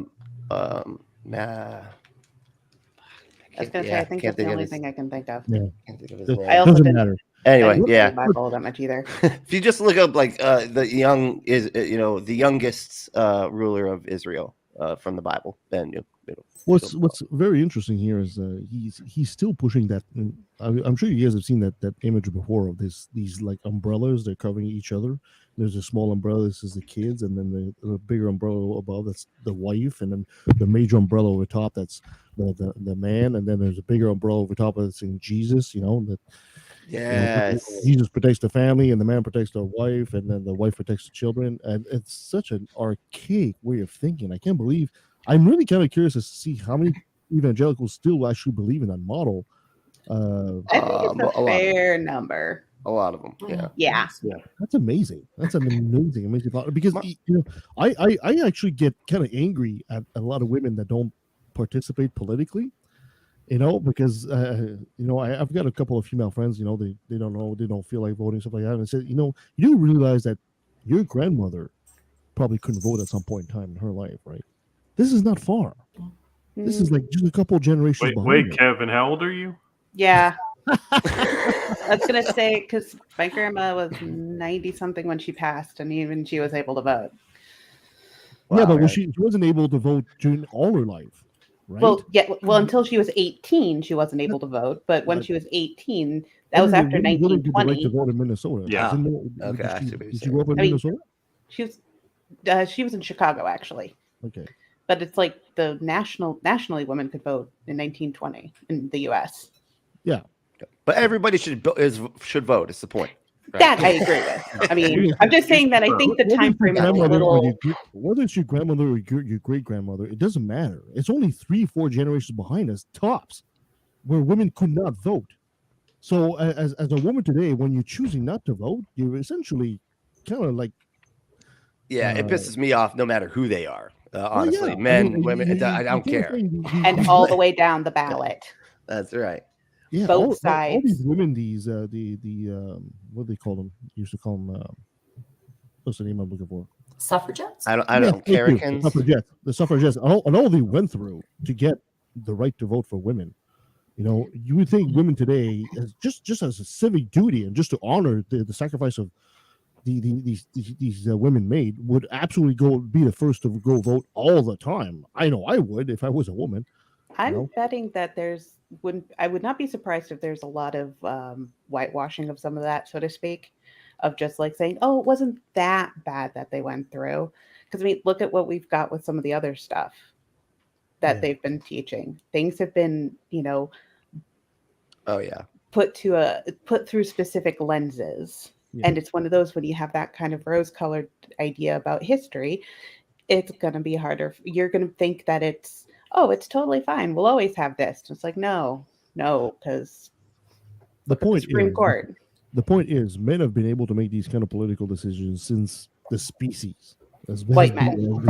was gonna say I think that's the only thing I can think of. Yeah. Can't think of his name. I also Doesn't didn't matter. Anyway, yeah. Bible that much either. If you just look up like the young is the youngest ruler of Israel from the Bible, then What's very interesting here is he's still pushing that. And I'm sure you guys have seen that image before of these like umbrellas. They're covering each other. There's a small umbrella. This is the kids, and then the bigger umbrella above. That's the wife, and then the major umbrella over top. That's the man, and then there's a bigger umbrella over top that's in Jesus. That. Yes. Jesus protects the family, and the man protects the wife, and then the wife protects the children. And it's such an archaic way of thinking. I can't believe. I'm really kind of curious to see how many evangelicals still actually believe in that model. I think it's a fair number. A lot of them. Yeah. Yeah. That's amazing. That's an amazing thought. Because I actually get kind of angry at a lot of women that don't participate politically. Because I've got a couple of female friends. They don't know, they don't feel like voting, stuff like that. And I said, you do realize that your grandmother probably couldn't vote at some point in time in her life, right? This is not far. This is like just a couple generations. Wait, Kevin, how old are you? Yeah. I was gonna say because my grandma was 90 something when she passed, and even she was able to vote. Yeah, but she wasn't able to vote during all her life. Right? Well, until she was 18, she wasn't able to vote. But when she was 18, That was Women after didn't get the right to 1920. vote in Minnesota. Yeah. Okay, I see what you're Did she saying. grow up in I mean, Minnesota? She was in Chicago actually, Okay. but it's like the nationally women could vote in 1920 in the U.S. Yeah. But everybody should vote. Is the point? Right? That I agree with. I mean, I'm just saying that I think the time frame is a little. Whether it's your grandmother or your great grandmother, it doesn't matter. It's only 3-4 generations behind us, tops, where women could not vote. So as a woman today, when you're choosing not to vote, you're essentially kind of like. Yeah, it pisses me off no matter who they are. Honestly, yeah. men, women, I don't care. And all the way down the ballot. That's right. Yeah, both sides. All these women, these what do they call them? Used to call them. What's the name I'm looking for? Suffragettes. I don't. Caricans. The suffragettes. All they went through to get the right to vote for women. You know, you would think women today, just as a civic duty and just to honor the sacrifice of these women made, would absolutely be the first to go vote all the time. I know I would if I was a woman. I'm betting that I would not be surprised if there's a lot of whitewashing of some of that, so to speak, of just like saying, oh, it wasn't that bad that they went through. Because I mean, look at what we've got with some of the other stuff that they've been teaching. Things have been, put through specific lenses. Yeah. And it's one of those, when you have that kind of rose-colored idea about history, it's going to be harder. You're going to think that it's totally fine. We'll always have this. It's like, no, because the Supreme Court. The point is, men have been able to make these kind of political decisions since the species. White men.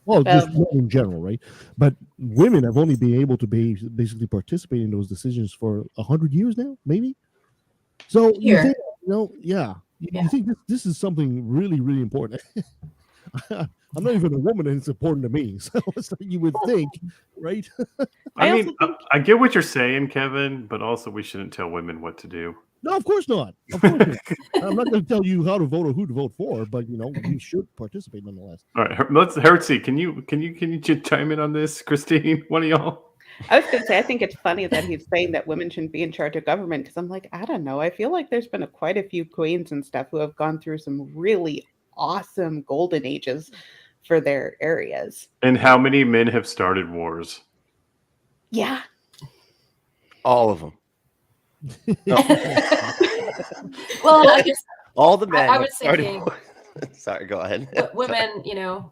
Well, just in general, right? But women have only been able to basically participate in those decisions for 100 years now, maybe. So you think, you think this is something really, really important. I'm not even a woman, and it's important to me. So you would think, right? I get what you're saying, Kevin, but also we shouldn't tell women what to do. No, of course not. Of course not. I'm not going to tell you how to vote or who to vote for, but we should participate nonetheless. All right, let's Hertzie. Can you chime in on this, Christine? One of y'all. I was going to say, I think it's funny that he's saying that women shouldn't be in charge of government, because I'm like, I don't know. I feel like there's been quite a few queens and stuff who have gone through some really awesome golden ages for their areas. And how many men have started wars? Yeah. All of them. Well, I guess all the men. I was thinking. Sorry, go ahead. Women,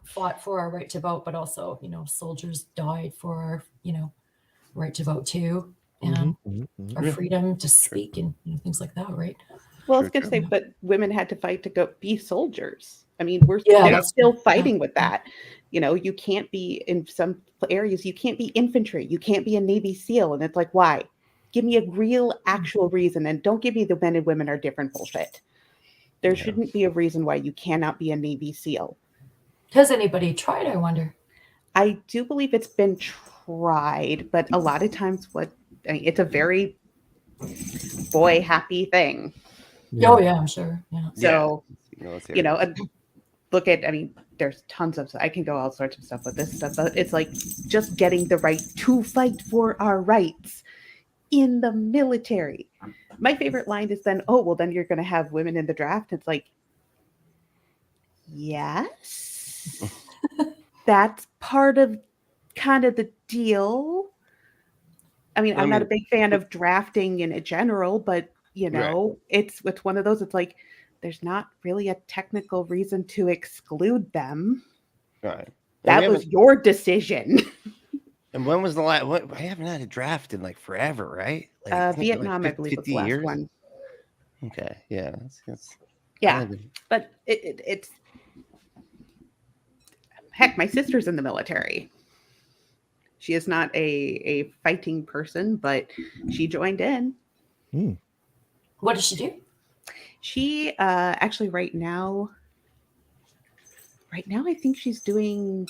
fought for our right to vote, but also, soldiers died for our, right to vote too, and our freedom to speak and things like that, right? Well, I was going to say, but women had to fight to go be soldiers. I mean, we're still fighting with that. You can't be in some areas. You can't be infantry. You can't be a Navy SEAL, and it's like, why? Give me a real, actual reason, and don't give me the men and women are different bullshit. There shouldn't be a reason why you cannot be a Navy SEAL. Has anybody tried, I wonder? I do believe it's been tried, but a lot of times it's a very boy happy thing. Yeah. Oh, yeah, I'm sure. Yeah. So, look at, there's tons of, I can go all sorts of stuff with this stuff, but it's like just getting the right to fight for our rights in the military. My favorite line is then, then you're going to have women in the draft. It's like, yes, that's part of kind of the deal. I'm not a big fan of drafting in general, but it's one of those, it's like, there's not really a technical reason to exclude them. Right. That was your decision. And when was the last? I haven't had a draft in like forever, right? Vietnam, I believe, was the last one. Okay, yeah, but it's heck. My sister's in the military. She is not a fighting person, but she joined in. What does she do? She actually right now, I think she's doing.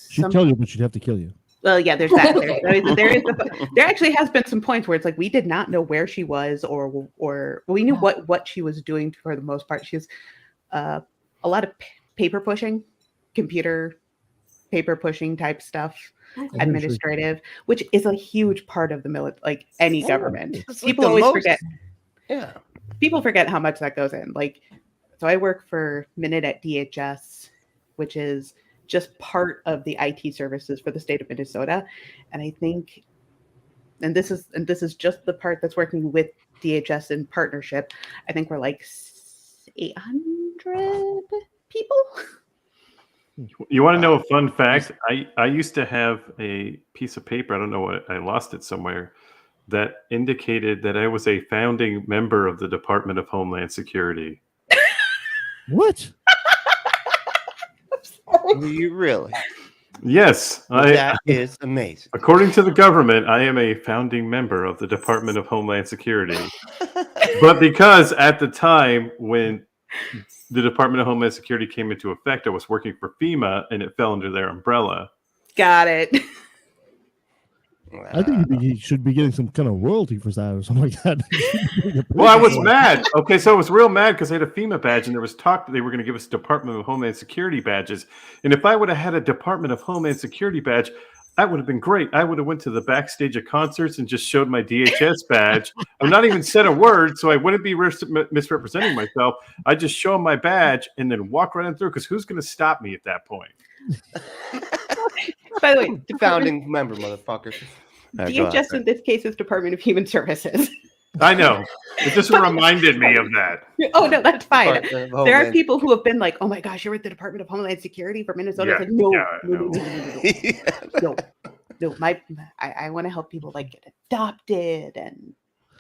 She'd tell you, but she'd have to kill you. Well, yeah, there's that. There actually has been some points where it's like we did not know where she was, or we knew what she was doing for the most part. She was a lot of paper pushing, computer paper pushing type stuff, administrative, which is a huge part of the military, like any government. People always forget. Yeah. People forget how much that goes in. Like, so I work for Minute at DHS, which is just part of the IT services for the state of Minnesota. And I think, and this is just the part that's working with DHS in partnership. I think we're like 800 people. You want to know a fun fact? I used to have a piece of paper. I don't know what I lost it somewhere. That indicated that I was a founding member of the Department of Homeland Security. What? Were you really? Yes, That is amazing. According to the government, I am a founding member of the Department of Homeland Security. But because at the time when the Department of Homeland Security came into effect, I was working for FEMA and it fell under their umbrella. Got it. I think you should be getting some kind of royalty for that or something like that. Well, I was mad. Okay, so I was real mad because I had a FEMA badge and there was talk that they were going to give us Department of Homeland Security badges. And if I would have had a Department of Homeland Security badge, that would have been great. I would have went to the backstage of concerts and just showed my DHS badge. I'm not even said a word, so I wouldn't be misrepresenting myself. I just show them my badge and then walk right on through because who's going to stop me at that point? By the way, Founding member, motherfucker. DHS in this case is Department of Human Services. I know. It just reminded me of that. Oh, no, that's fine. Department of There are Homeland- people who have been like, oh my gosh, you're with the Department of Homeland Security for Minnesota. Yeah, It's like, no, yeah, no. I want to help people like get adopted and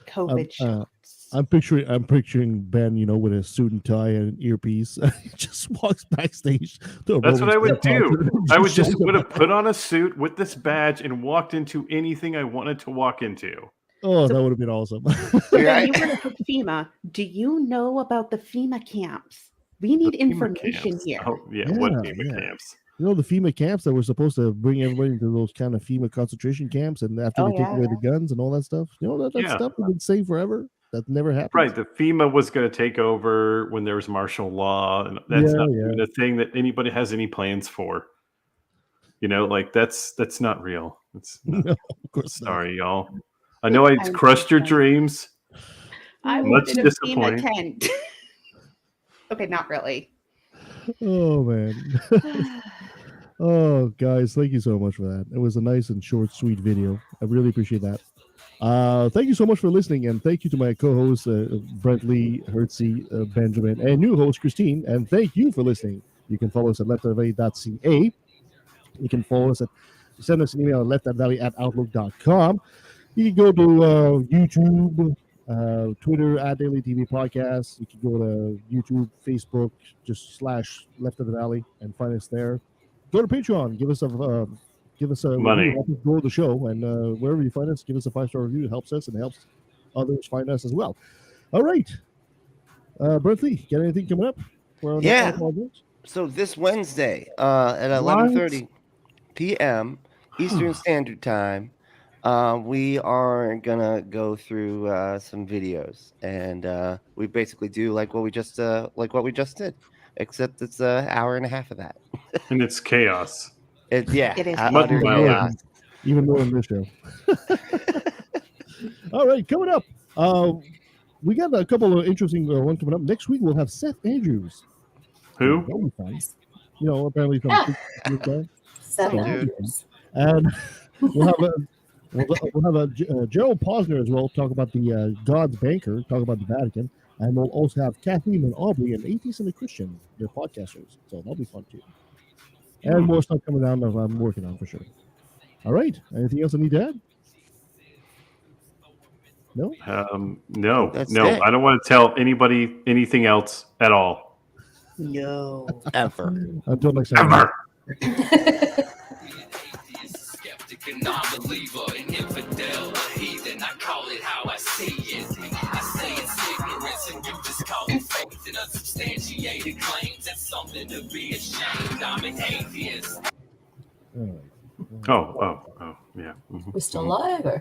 COVID shots. I'm picturing Ben, with a suit and tie and an earpiece. He just walks backstage. That's what I would do. I would have put on a suit with this badge and walked into anything I wanted to walk into. Oh, that would have been awesome. So then you work with FEMA. Do you know about the FEMA camps? We need information here. Oh, what FEMA camps? The FEMA camps that were supposed to bring everybody to those kind of FEMA concentration camps, and after they take away the guns and all that stuff, that stuff has been saved forever. That never happened. Right. The FEMA was going to take over when there was martial law, and that's not even a thing that anybody has any plans for. That's not real. It's not. No, of course Sorry, y'all. I know I crushed your dreams. I Much was in a disappointing. FEMA tent. Okay, not really. Oh man. Oh guys, thank you so much for that. It was a nice and short, sweet video. I really appreciate that. Thank you so much for listening, and thank you to my co-hosts Brent Lee, Hertzy, Benjamin, and new host Christine. And thank you for listening. You can follow us at LATV.ca. You can follow us send us an email at LATV@outlook.com. You can go to YouTube, Twitter at LATV Podcast. You can go to YouTube, Facebook, just / Left of the Valley, and find us there. Go to Patreon. Give us a money. Review, help us grow the show, and wherever you find us, give us a 5-star review. It helps us and helps others find us as well. All right, Brent Lee, got anything coming up? Yeah. So this Wednesday at 11:30 p.m. Eastern Standard Time, we are gonna go through some videos, and we basically do like what we just did, except it's an hour and a half of that. And it's chaos. It is. utter chaos. Even more in this show. All right, coming up, we got a couple of interesting ones coming up. Next week we'll have Seth Andrews. Who? That'll be fun. Apparently from Seth Andrews. And we'll have a Gerald Posner as well, talk about the God's Banker, talk about the Vatican, and we'll also have Kathleen and Aubrey, an atheist and a Christian. They're podcasters, so that'll be fun too. And more stuff coming down that I'm working on for sure. All right, anything else I need to add? No. No. That's No. it. I don't want to tell anybody anything else at all. No. Ever. Until next time. Ever. Skeptic and non-believer, an infidel, a heathen. I call it how I see it. I say it's ignorance, and you just call it faith and unsubstantiated claims. That's something to be ashamed. I'm an atheist. Oh, yeah. Mhm. We're still live, or?